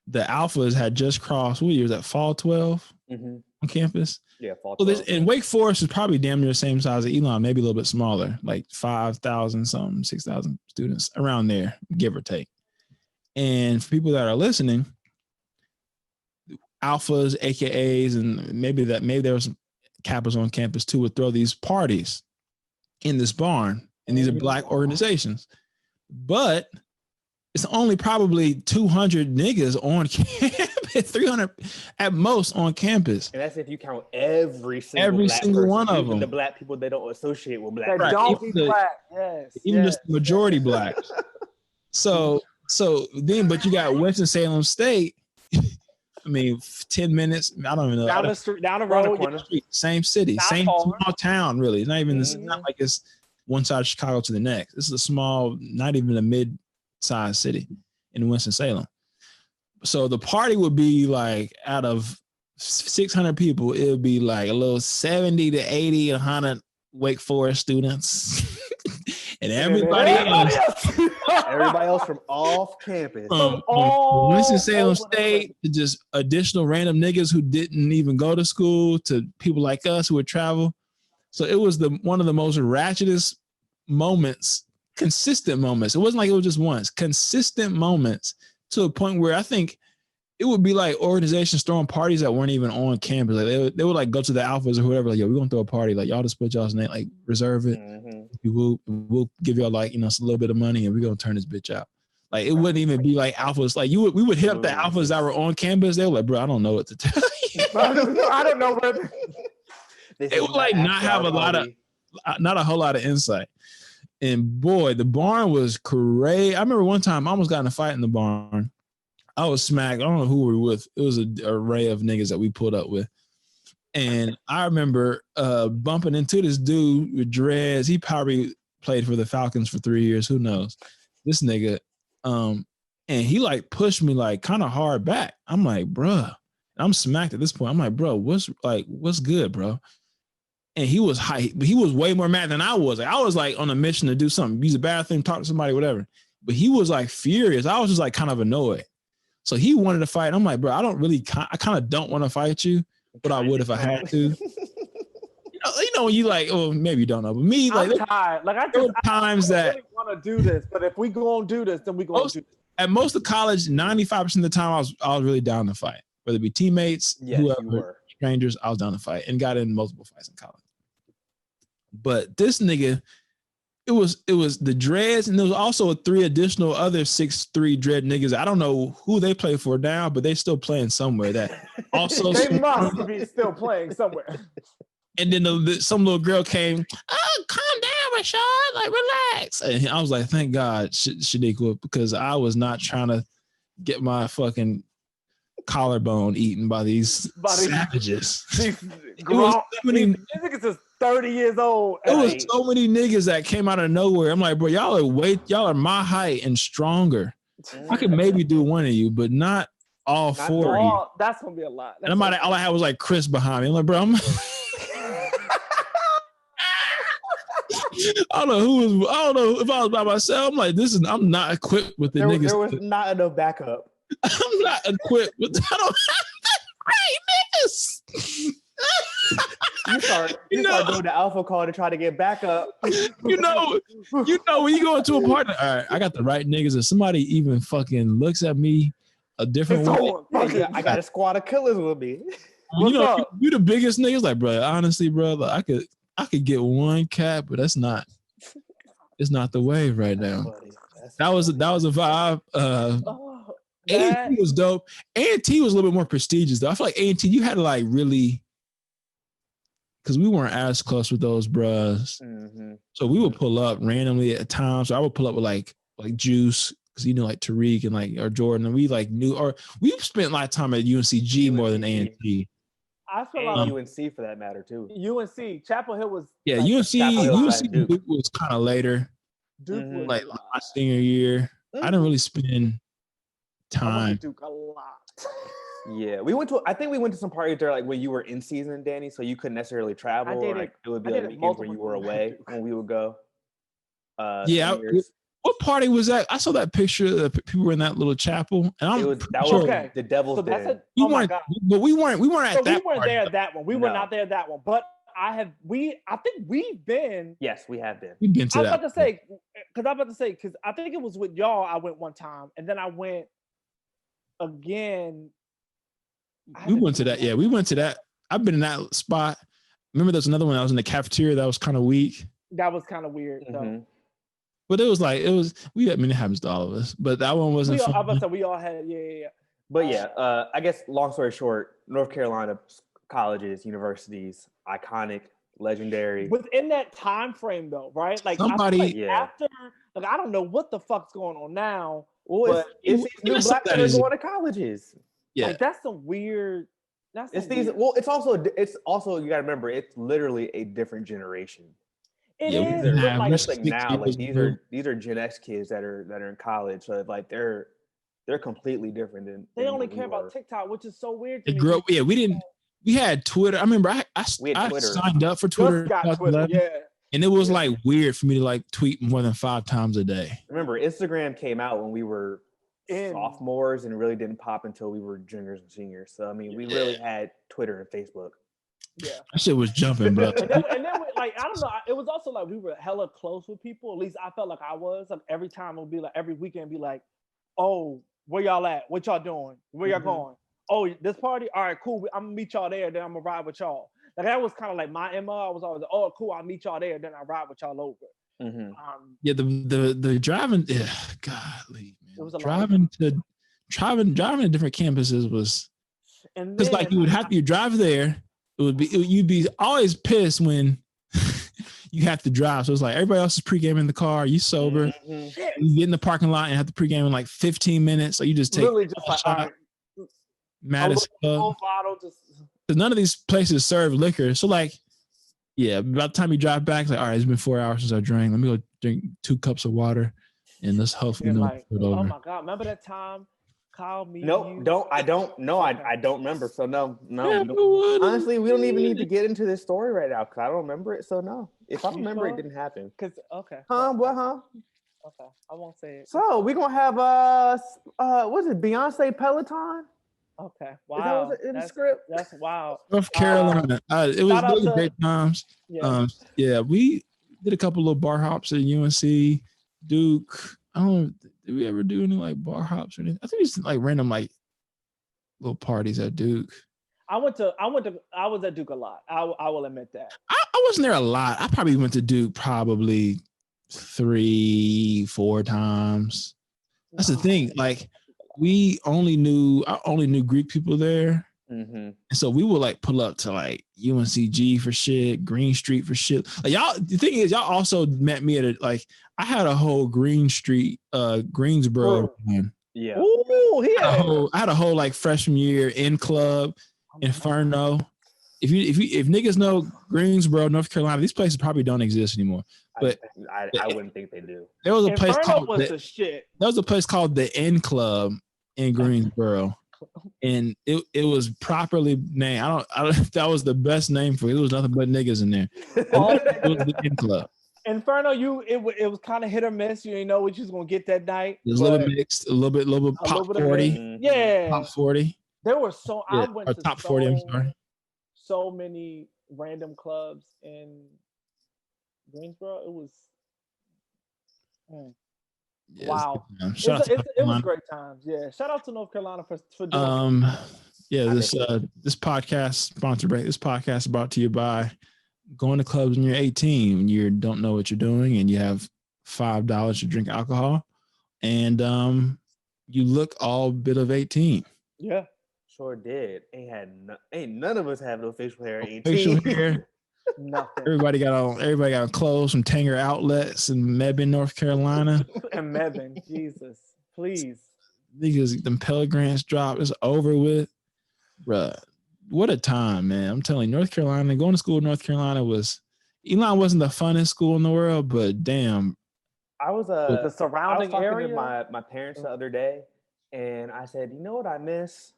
the Alphas had just crossed, what year was that? Fall 12 on campus? Yeah, fall so 12. And Wake Forest is probably damn near the same size as Elon, maybe a little bit smaller, like 5,000 something, 6,000 students around there, give or take. And for people that are listening, Alphas, AKAs, and maybe there was some Kappas on campus too, would throw these parties in this barn, and these are Black organizations. But it's only probably 200 niggas on campus, 300 at most on campus. And that's if you count every single single one of them. The Black people they don't associate with Black That people. don't be Black. Yes. Even just the majority Black. So then, but you got Winston-Salem State. I mean, 10 minutes. I don't even know. Down the street, down the road, same city, not same far. small town. Really, it's not even. It's not like it's one side of Chicago to the next. This is a small, not even a mid-sized city in Winston-Salem. So the party would be like out of 600 people, it would be like a little 70 to 80, 100 Wake Forest students, and everybody else from off campus. From Winston-Salem State to just additional random niggas who didn't even go to school to people like us who would travel. So it was one of the most ratchetest moments, consistent moments. It wasn't like it was just once, consistent moments to a point where I think it would be like organizations throwing parties that weren't even on campus. Like they would like go to the alphas or whoever, like, yo, we're gonna throw a party. Like, y'all just put y'all's name, like reserve it. We'll give y'all like, a little bit of money and we're gonna turn this bitch out. Like, it wouldn't even be like alphas. Like we would hit up the alphas that were on campus. They were like, bro, I don't know what to tell you. I don't know whether They would like not have not a whole lot of insight. And boy, the barn was crazy. I remember one time I almost got in a fight in the barn. I was smacked. I don't know who we were with. It was an array of niggas that we pulled up with. And I remember bumping into this dude with dreads. He probably played for the Falcons for 3 years. Who knows? This nigga. And he like pushed me like kind of hard back. I'm like, bruh. I'm smacked at this point. I'm like, bro, what's good, bro? And he was hype, but he was way more mad than I was. Like, I was like on a mission to do something, use the bathroom, talk to somebody, whatever. But he was like furious. I was just like kind of annoyed. So he wanted to fight. I'm like, bro, I kind of don't want to fight you, but I would if I had to. you know, when you like, oh, maybe you don't know, but me, like, I'm tired. Like, I times don't that really want to do this, but if we gonna do this, then we gonna do this. At most of college, 95% of the time, I was really down to fight, whether it be teammates, whoever, strangers. I was down to fight and got in multiple fights in college. But this nigga, it was the dreads, and there was also 3 additional other 6'3" dread niggas. I don't know who they play for now, but they still playing somewhere. That also they must be still playing somewhere. And then some little girl came, oh, calm down, Rashad, like relax. And I was like, thank God, Shaniqua, because I was not trying to get my fucking collarbone eaten by these savages. Niggas is 30 years old. It was so many niggas that came out of nowhere. I'm like, bro, y'all are my height and stronger. I could maybe do one of you, but not all 4 of you. That's gonna be a lot. And all I had was like Chris behind me. I'm like, bro, I don't know if I was by myself. I'm like, I'm not equipped with the niggas. There was not enough backup. I'm not equipped with. I don't have that great niggas. You start doing the alpha call to try to get backup. You know when you go into a party. All right, I got the right niggas. If somebody even fucking looks at me a different way, I got a squad of killers with me. You the biggest niggas. Like, bro, honestly, bro, like, I could get one cap, but it's not the wave right now. That was a vibe. A&T was dope. A&T was a little bit more prestigious though. I feel like A&T, you had to like really, because we weren't as close with those bros. Mm-hmm. So we would pull up randomly at times. So I would pull up with like Juice, because like Tariq and like or Jordan, and we like knew, or we spent a lot of time at UNCG more than A&T. I spent a lot of UNC for that matter too. UNC, Chapel Hill was UNC Duke was kind of later. Duke was like my senior year. I didn't really spend time. Duke a lot. Yeah, I think we went to some parties there like when you were in season, Danny, so you couldn't necessarily travel. It would be like weekends where you were away when we would go. What party was that? I saw that picture that people were in that little chapel, and was the Devil's Den. We weren't at that. We weren't party. there at that one. We were not there at that one, but I think we've been. Yes, we have been. We've been to that. I was about to say because I think it was with y'all. I went one time, and then I went again. We went to that. Yeah, we went to that. I've been in that spot. Remember, there's another one. I was in the cafeteria. That was kind of weak. That was kind of weird, though. Mm-hmm. But it happens to all of us. But that one wasn't fun. I was about to say, we all had, yeah. But I guess long story short, North Carolina colleges, universities, iconic, legendary. Within that time frame, though, right? Like after, like I don't know what the fuck's going on now. Well, it's new black men going to colleges. Yeah, like that's some weird. It's also you got to remember it's literally a different generation. It is these are Gen X kids that are in college, so like they're completely different than they only care about TikTok, which is so weird. They grew up. Yeah, we had Twitter. I remember I signed up for Twitter. And it was like weird for me to like tweet more than 5 times a day. Remember, Instagram came out when we were sophomores and really didn't pop until we were juniors and seniors. So I mean, we really had Twitter and Facebook. Yeah, that shit was jumping, bro. and then like I don't know. It was also like we were hella close with people. At least I felt like I was. Like every time it would be like every weekend, be like, oh, Where y'all at? What y'all doing? Where y'all Mhm. going? Oh, this party? All right, cool. I'm gonna meet y'all there. Then I'm gonna ride with y'all. Like that was kind of like my MO. I was always like, oh, cool. I'll meet y'all there. Then I ride with y'all over. Mhm. Yeah, the driving, yeah, golly, It man. was a lot. Driving to different campuses was And because like then you drive there. You'd be always pissed when you have to drive. So it's like everybody else is pre-gaming in the car. You sober. Mhm. You get in the parking lot and have to pre-game in like 15 minutes. So you just take literally just like, all right, mad as fuck. full bottle, just Because none of these places serve liquor. So like, yeah, by the time you drive back, it's like, all right, it's been 4 hours since I drank. Let me go drink 2 cups of water, and let's hopefully you're know like, it's oh over. my god, remember that time? Kyle, me, Nope, you. I don't remember. So no. Honestly, we don't even need to get into this story right now because I don't remember it. So no, if I You remember, sure? it didn't happen. Cause okay, What? Huh? okay, I won't say it. So we're gonna have what's it? Beyonce Peloton? Okay, Is that wow, what's in the that's script? that's wow. North Carolina. It was shout out those to- great times. Yeah. Yeah, we did a couple of bar hops at UNC, Duke. I don't know. Did we ever do any like bar hops or anything? I think we just like random like little parties at Duke. I was at Duke a lot. I will admit that. I wasn't there a lot. I probably went to Duke probably 3-4 times. That's the thing. Like I only knew Greek people there. Mm-hmm. And so we would like pull up to like UNCG for shit, Green Street for shit. Like y'all, the thing is, y'all also met me at I had a whole Green Street, Greensboro run. Yeah. Ooh, yeah. I had a whole like freshman year in club, Inferno. If niggas know Greensboro, North Carolina, these places probably don't exist anymore. But I wouldn't think they do. there was a place Inferno called was the shit. There was a place called the N Club in Greensboro. And it was properly named. I don't if that was the best name for it. It was nothing but niggas in there. It was the N Club. Inferno, it was kind of hit or miss. You didn't know what you was gonna get that night. It was a little bit mixed, a little bit pop 40. Yeah. Top 40. There were I went to top 40, I'm sorry. So many random clubs in Greensboro. It was wow. It was great times. Yeah. Shout out to North Carolina for doing this podcast sponsor break. This podcast is brought to you by going to clubs when you're 18 when you don't know what you're doing and you have $5 to drink alcohol and you look all bit of 18. Yeah. Sure did. Ain't none of us have no facial hair at 18. Facial hair. Nothing. Everybody got on clothes from Tanger Outlets in Mebane, North Carolina. And Mebane, Jesus, please. Niggas, them Pell Grants drop. It's over with, bruh. What a time, man! I'm telling you, North Carolina. Going to school in North Carolina Elon wasn't the funnest school in the world, but damn. I was the surrounding area. To my parents the other day, and I said, you know what I miss?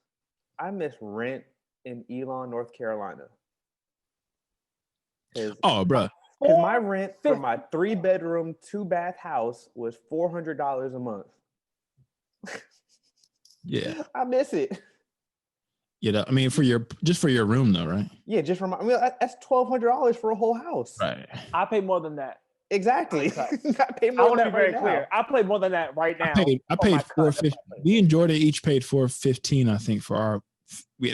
I miss rent in Elon, North Carolina. Oh, bro. Because my rent for my 3-bedroom, 2-bath house was $400 a month. Yeah. I miss it. Yeah, I mean, for your room though, right? Yeah, just for that's $1,200 for a whole house. Right. I pay more than that. Exactly. I pay more than that very clear. I pay more than that right now. I paid $450. Me and Jordan each paid $415, I think,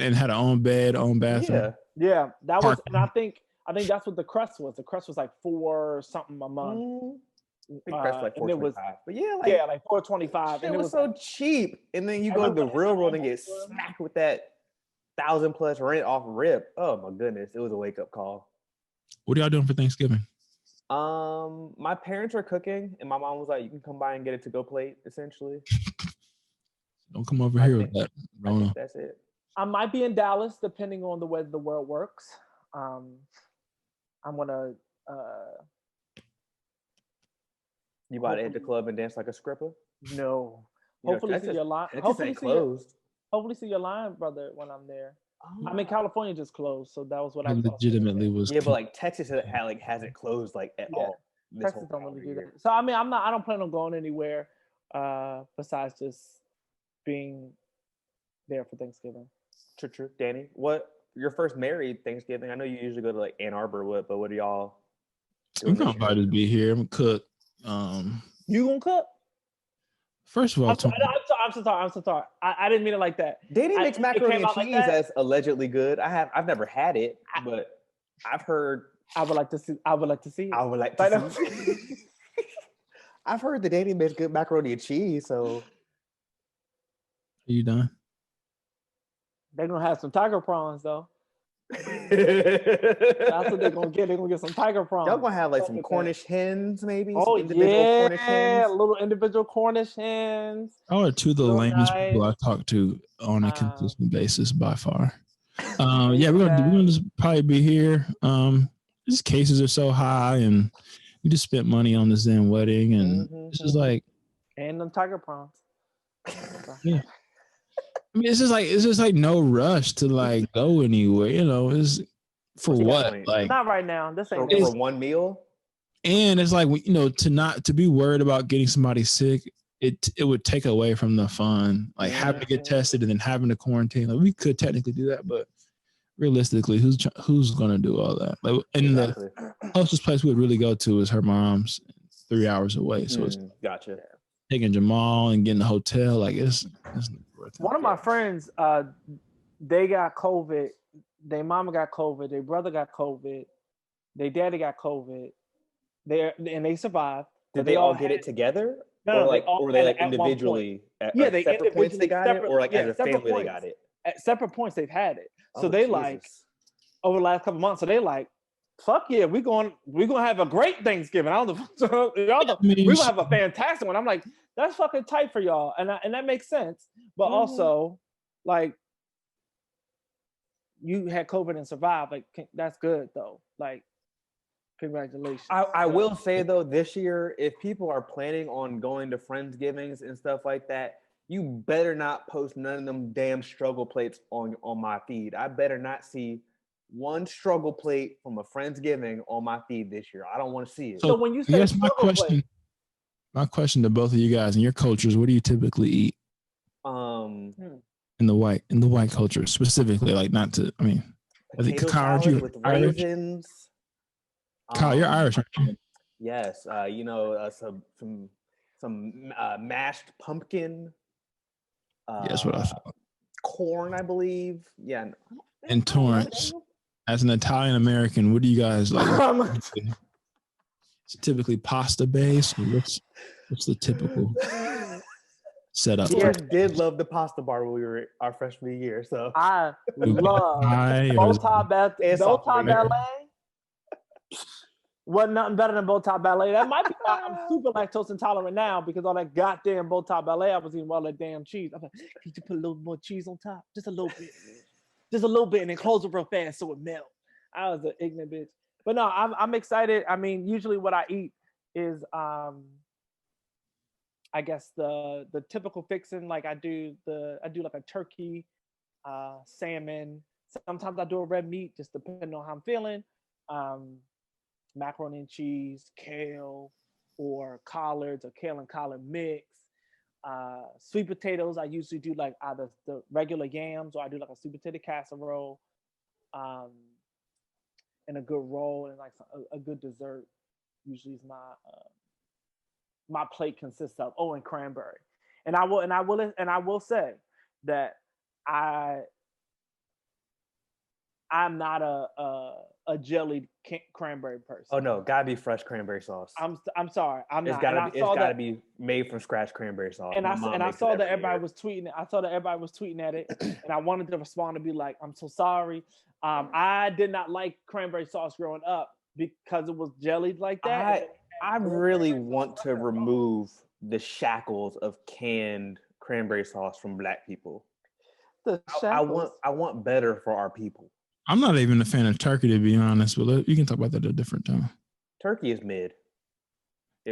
and had our own bed, own bathroom. Yeah. That was, and I think that's what the crust was. The crust was like $4 something a month. I think crust like $425. But like $425. And it was so cheap. And then you go to the real world and get smacked with that 1,000+ rent off rip. Oh my goodness, it was a wake up call. What are y'all doing for Thanksgiving? My parents are cooking, and my mom was like, "You can come by and get a to-go plate." Essentially, don't come over here with that. I think that's it. I might be in Dallas, depending on the way the world works. I'm gonna. You about to hit the club and dance like a stripper? No. Hopefully, see your line. Hopefully, closed. Hopefully, see your line, brother, when I'm there. I mean, California just closed, so that was what I legitimately was. Yeah, but like Texas hasn't closed like at all. Texas don't really do that. So I mean, I don't plan on going anywhere besides just being there for Thanksgiving. True. Danny, what your first married Thanksgiving? I know you usually go to like Ann Arbor, but what do y'all? I'm gonna probably just be here. I'm gonna cook. You gonna cook? First of all, I'm so sorry. I didn't mean it like that. Danny makes it macaroni came and out like cheese that. that's allegedly good. I've never had it, but I've heard. I would like to see. I would like to see it. I would like to see. I've heard that Danny makes good macaroni and cheese, so are you done? They're gonna have some tiger prawns though. y'all That's what they're gonna get. They're gonna get some tiger prawns. gonna have like some Look at Cornish hens, maybe. Oh some individual Cornish yeah, hens. little individual Cornish hens. Y'all are two of the Real lamest nice. people I talk to on a consistent basis by far. Real Yeah, we're nice. gonna just probably be here. These cases are so high, and we just spent money on the Zen wedding, and it's just like, And them tiger prawns. yeah. I mean, it's just like no rush to like go anywhere. You know, it's for What's your what? point? Like, Not right now. This ain't. For one meal. and it's like, you know, to be worried about getting somebody sick, it would take away from the fun, like having to get tested and then having to quarantine. Like, we could technically do that, but realistically, who's gonna do all that? Like, and Exactly. the closest place we would really go to is her mom's, 3 hours away. So it's Gotcha. taking Jamal and getting the hotel. Like, it's not worth it. One of my friends, they got COVID. Their mama got COVID. Their brother got COVID. Their daddy got COVID. They survived. Did they all get it together? No, or like, they all or were they had like it at one individually? At they separate points they got it, or like as a separate family they points. got it. At separate points they've had it. So Oh, they Jesus. like over the last couple months. So they like, fuck yeah, we're gonna have a great Thanksgiving. I don't know, we're gonna have a fantastic one. I'm like, that's fucking tight for y'all, and that makes sense. But also, like, you had COVID and survived. Like, that's good though. Like, congratulations. I will say though, this year, if people are planning on going to Friendsgivings and stuff like that, you better not post none of them damn struggle plates on my feed. I better not see one struggle plate from a Friendsgiving on my feed this year. I don't want to see it. So when you say here's my struggle question. plate, My question to both of you guys, in your cultures, what do you typically eat? In the white culture specifically, like not to. I mean, I think potato Kyle, salad you with Irish? raisins. Kyle, you're Irish, aren't you? Yes, some mashed pumpkin. That's what I thought. Corn, I believe. Yeah. And Torrance, as an Italian American, what do you guys like? It's typically pasta based. What's the typical setup? Torrance did love the pasta bar when we were our freshman year. So I love bow tie ballet. Wasn't nothing better than bow tie ballet. That might be why I'm super lactose intolerant now, because all that goddamn bow tie ballet I was eating all that damn cheese. I'm like, can you put a little more cheese on top? Just a little bit, and then close it real fast so it melts. I was an ignorant bitch. But no, I'm excited. I mean, usually what I eat is I guess the typical fixing. Like I do like a turkey, salmon. Sometimes I do a red meat, just depending on how I'm feeling. Macaroni and cheese, kale, or collards, or kale and collard mix. Sweet potatoes, I usually do like either the regular yams, or I do like a sweet potato casserole, and a good roll, and like a good dessert. Usually is my plate consists of and cranberry. And I will say that I'm not a jellied cranberry person. oh no, gotta be fresh cranberry sauce. I'm sorry, I'm It's not. it's gotta be made from scratch cranberry sauce. And I saw that everybody year. was tweeting it. I saw that everybody was tweeting at it, and I wanted to respond and be like, "I'm so sorry. I did not like cranberry sauce growing up because it was jellied like that." I really want to remove the shackles of canned cranberry sauce from Black people. I want better for our people. I'm not even a fan of turkey, to be honest, but you can talk about that at a different time. Turkey is mid.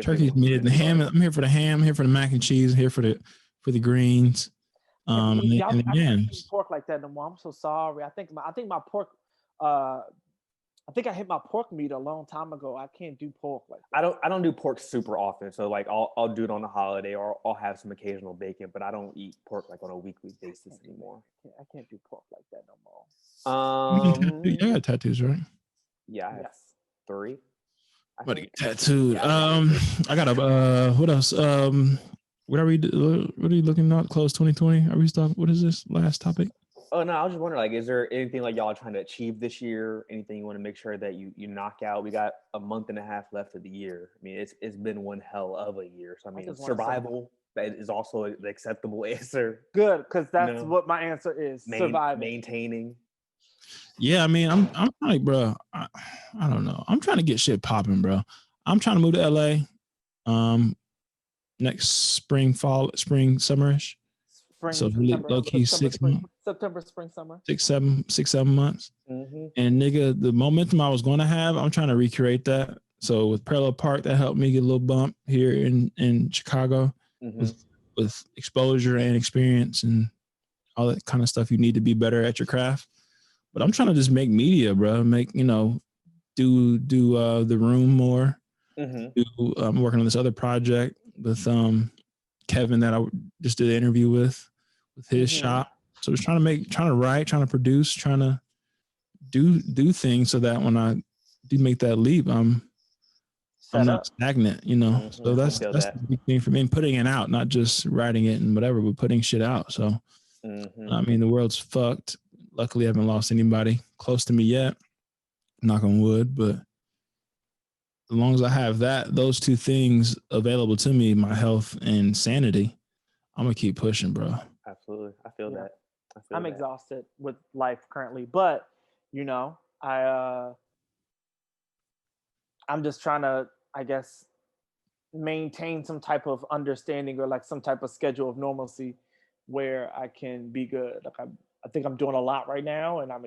Turkey's mid. The ham. I'm here for the ham. I'm here for the mac and cheese. I'm here for the greens. And the I can't yams. eat pork like that no more. I'm so sorry. I think my pork. I think I hit my pork meat a long time ago. I can't do pork like that. I don't do pork super often. So like I'll do it on a holiday, or I'll have some occasional bacon, but I don't eat pork like on a weekly basis anymore. I can't do pork like that no more. You got tattoos, right? Yeah, I have 3. What to get tattooed? I got a what else? What are we looking at? Close 2020. Are we stopping? What is this last topic? Oh no, I was just wondering, like, is there anything like y'all are trying to achieve this year? Anything you want to make sure that you knock out? We got a month and a half left of the year. I mean, it's been one hell of a year. So I mean, just wanna survival that is also an acceptable answer. Good, because that's No. what my answer is. Surviving. Maintaining. Yeah, I mean, I'm like, bro, I don't know. I'm trying to get shit popping, bro. I'm trying to move to LA. Next spring, summerish. Spring, So really September, low key September, spring, summer. 6-7 months. Mm-hmm. And nigga, the momentum I was going to have, I'm trying to recreate that. So with Parallel Park, that helped me get a little bump here in Chicago with exposure and experience and all that kind of stuff you need to be better at your craft. But I'm trying to just make media, bro. Make, do the room more. I'm working on this other project with Kevin that I just did an interview with his shop. So just trying to write, trying to produce, trying to do things so that when I do make that leap, I'm not stagnant, So that's the big thing for me. And putting it out, not just writing it and whatever, but putting shit out. So I mean, the world's fucked. Luckily, I haven't lost anybody close to me yet. Knock on wood, but as long as I have those two things available to me, my health and sanity, I'm gonna keep pushing, bro. Absolutely, I feel that. I'm exhausted with life currently, but I'm just trying to, I guess, maintain some type of understanding or like some type of schedule of normalcy where I can be good. Like I think I'm doing a lot right now, and I'm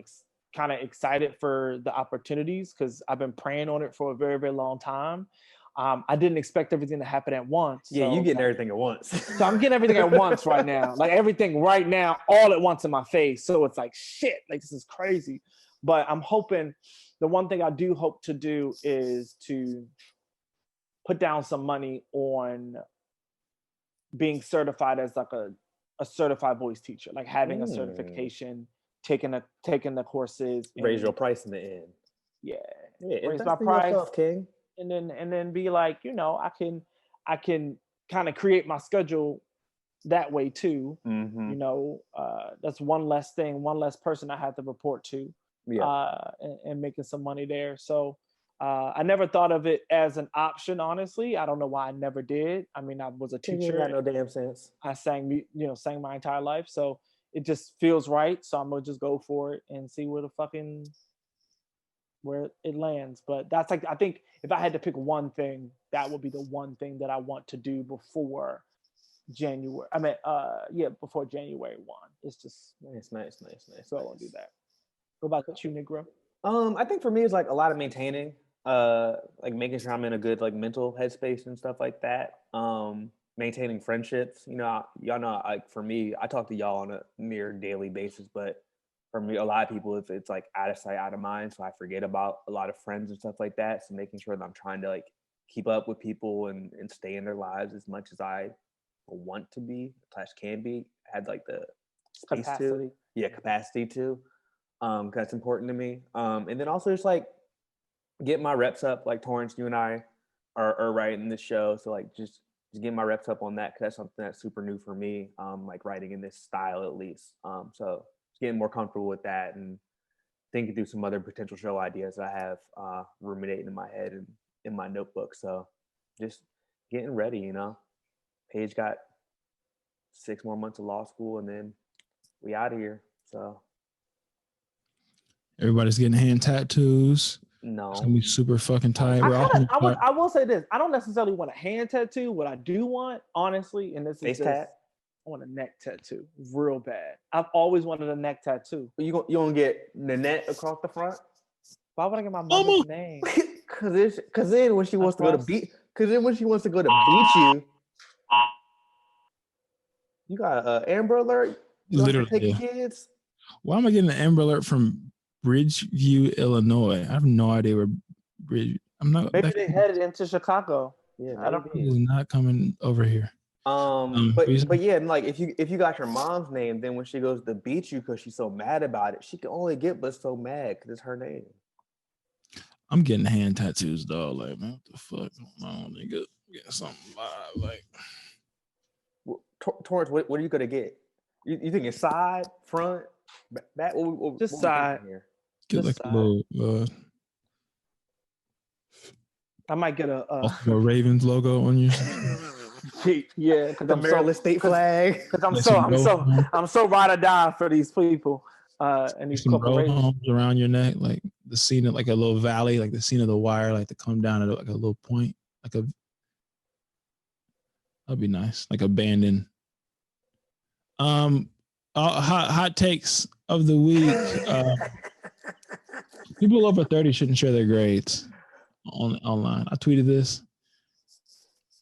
kind of excited for the opportunities because I've been praying on it for a very, very long time. I didn't expect everything to happen at once. Yeah, you getting everything at once. So I'm getting everything at once right now. Like everything right now, all at once in my face. So it's like, shit, like this is crazy. But I'm hoping, the one thing I do hope to do is to put down some money on being certified as like a certified voice teacher, like having a certification, taking the courses, raise your price in the end. Yeah, raise my price, yourself, King. And then be like, I can kind of create my schedule that way too. That's one less thing, one less person I have to report to. And making some money there. So I never thought of it as an option, honestly. I don't know why I never did. I mean, I was a teacher. Got no damn sense. I sang my entire life. So it just feels right. So I'm gonna just go for it and see where it lands. But that's like, I think if I had to pick one thing, that would be the one thing that I want to do before January. Before January 1. It's just nice. So I want to do that. What about you, Negro? I think for me it's like a lot of maintaining, like making sure I'm in a good like mental headspace and stuff like that. Maintaining friendships. Y'all know, like for me, I talk to y'all on a near daily basis, but for me, a lot of people, it's like out of sight, out of mind. So I forget about a lot of friends and stuff like that. So making sure that I'm trying to like keep up with people and stay in their lives as much as I want to be / can be. Had like the space capacity to. That's important to me. And then also just like get my reps up, like Torrance, you and I are writing this show. So like just get my reps up on that, because that's something that's super new for me, like writing in this style at least. So getting more comfortable with that and thinking through some other potential show ideas that I have ruminating in my head and in my notebook. So just getting ready, Paige got 6 more months of law school and then we out of here. So everybody's getting hand tattoos. No, it's gonna be super fucking tight. I will say this: I don't necessarily want a hand tattoo. What I do want, honestly, and this is tat. I want a neck tattoo, real bad. I've always wanted a neck tattoo. You gonna get Nanette across the front? Why would I get my mama's name? Cause then when she wants to go to beat you, you got an Amber Alert. Literally, taking kids. Why am I getting an Amber Alert from Bridgeview, Illinois? I have no idea where I'm not. Maybe they headed into Chicago. Yeah, I don't. He's not coming over here. But yeah, and like if you got your mom's name, then when she goes to beat you because she's so mad about it, she can only get but so mad because it's her name. I'm getting hand tattoos, dog. Like, man, what the fuck? I don't nigga get something live. Like, Torrance, what are you gonna get? You think it's side, front, back? Just what we side. thinking here? Get like Just a little I might get a Baltimore Ravens logo on your yeah, because The I'm Maryland so state flag. because I'm Like so some I'm so ride or die for these people and these some row corporations. homes around your neck, like the scene of like a little valley, like the scene of the wire, like to come down at like a little point, like a. That'd be nice, like abandoned. Hot takes of the week. People over 30 shouldn't share their grades online. I tweeted this.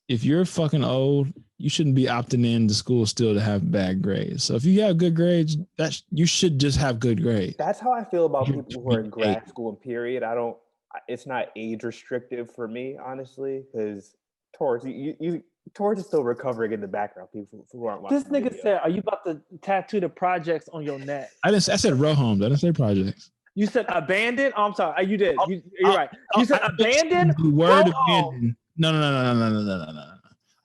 If you're fucking old, you shouldn't be opting in to school still to have bad grades. So if you have good grades, you should just have good grades. That's how I feel about You're people who are in 28. grad school and period. It's not age restrictive for me, honestly, because Torrance is still recovering in the background. People who aren't watching. This nigga said, "Are you about to tattoo the projects on your neck?" I said row homes. I didn't say projects. You said abandoned. Oh, I'm sorry. You did. You're right. You said I abandoned. The word row home. abandoned. No.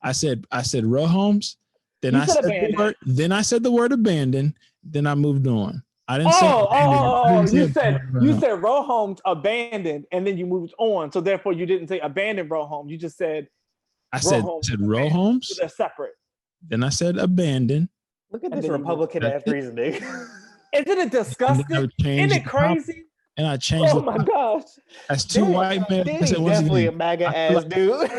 I said row homes. Then You I said said abandoned. the word. Then I said the word abandoned. Then I moved on. I didn't say abandoned. You said row homes abandoned, and then you moved on. So therefore, you didn't say abandoned row homes. You just said I said row homes. So they're separate. Then I said abandoned. Look at this Republican ass reasoning. Isn't it disgusting? Isn't it crazy? And I changed. Oh my gosh! That's two white men. Danny's definitely a MAGA ass dude.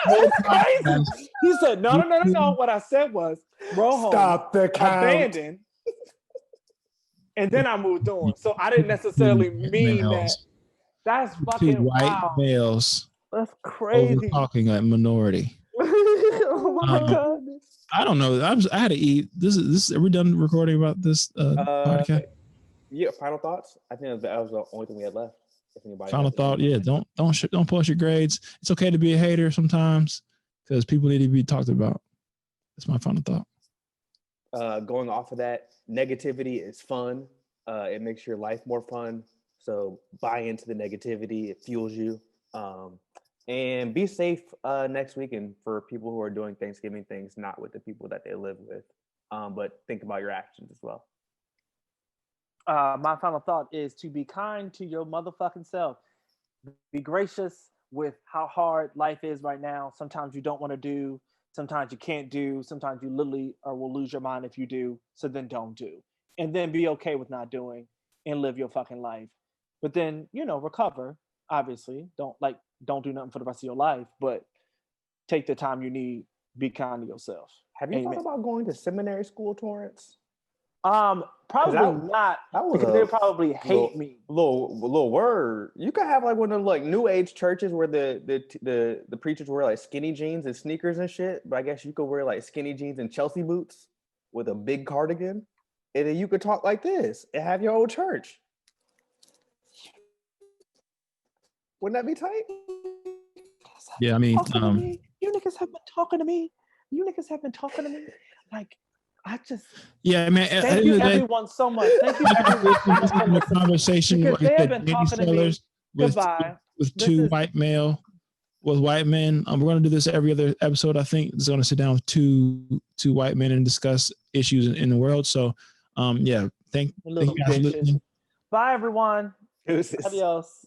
That's crazy. He said, no. What I said was row home. Stop the count. Abandoned. And then I moved on. So I didn't necessarily mean that. That's fucking two white males. That's crazy. Talking at minority. Oh my god. I don't know. I had to eat. This. Are we done recording about this podcast? Yeah. Final thoughts. I think that was the only thing we had left. If anybody. Final thought. Yeah. Don't post your grades. It's okay to be a hater sometimes because people need to be talked about. That's my final thought. Going off of that, negativity is fun. It makes your life more fun. So buy into the negativity. It fuels you. And be safe next weekend for people who are doing Thanksgiving things, not with the people that they live with. But think about your actions as well. My final thought is to be kind to your motherfucking self. Be gracious with how hard life is right now. Sometimes you don't want to do. Sometimes you can't do. Sometimes you literally will lose your mind if you do. So then don't do. And then be okay with not doing and live your fucking life. But then, recover, obviously. Don't do nothing for the rest of your life, but take the time you need. Be kind to yourself. Have you thought about going to seminary school, Torrance? Probably not. Because they probably hate me. Little word. You could have like one of the new age churches where the preachers wear like skinny jeans and sneakers and shit. But I guess you could wear like skinny jeans and Chelsea boots with a big cardigan, and then you could talk like this and have your own church. Wouldn't that be tight? Yeah, I mean, you niggas have been talking to me. Like, I just. Yeah, man. Thank you, everyone, so much. Thank you, everyone, so much for listening. Conversation because they have been talking to me. With two white men. We're going to do this every other episode. I think it's going to sit down with two white men and discuss issues in the world. So, yeah. Thank you guys for listening. Bye, everyone. Adios.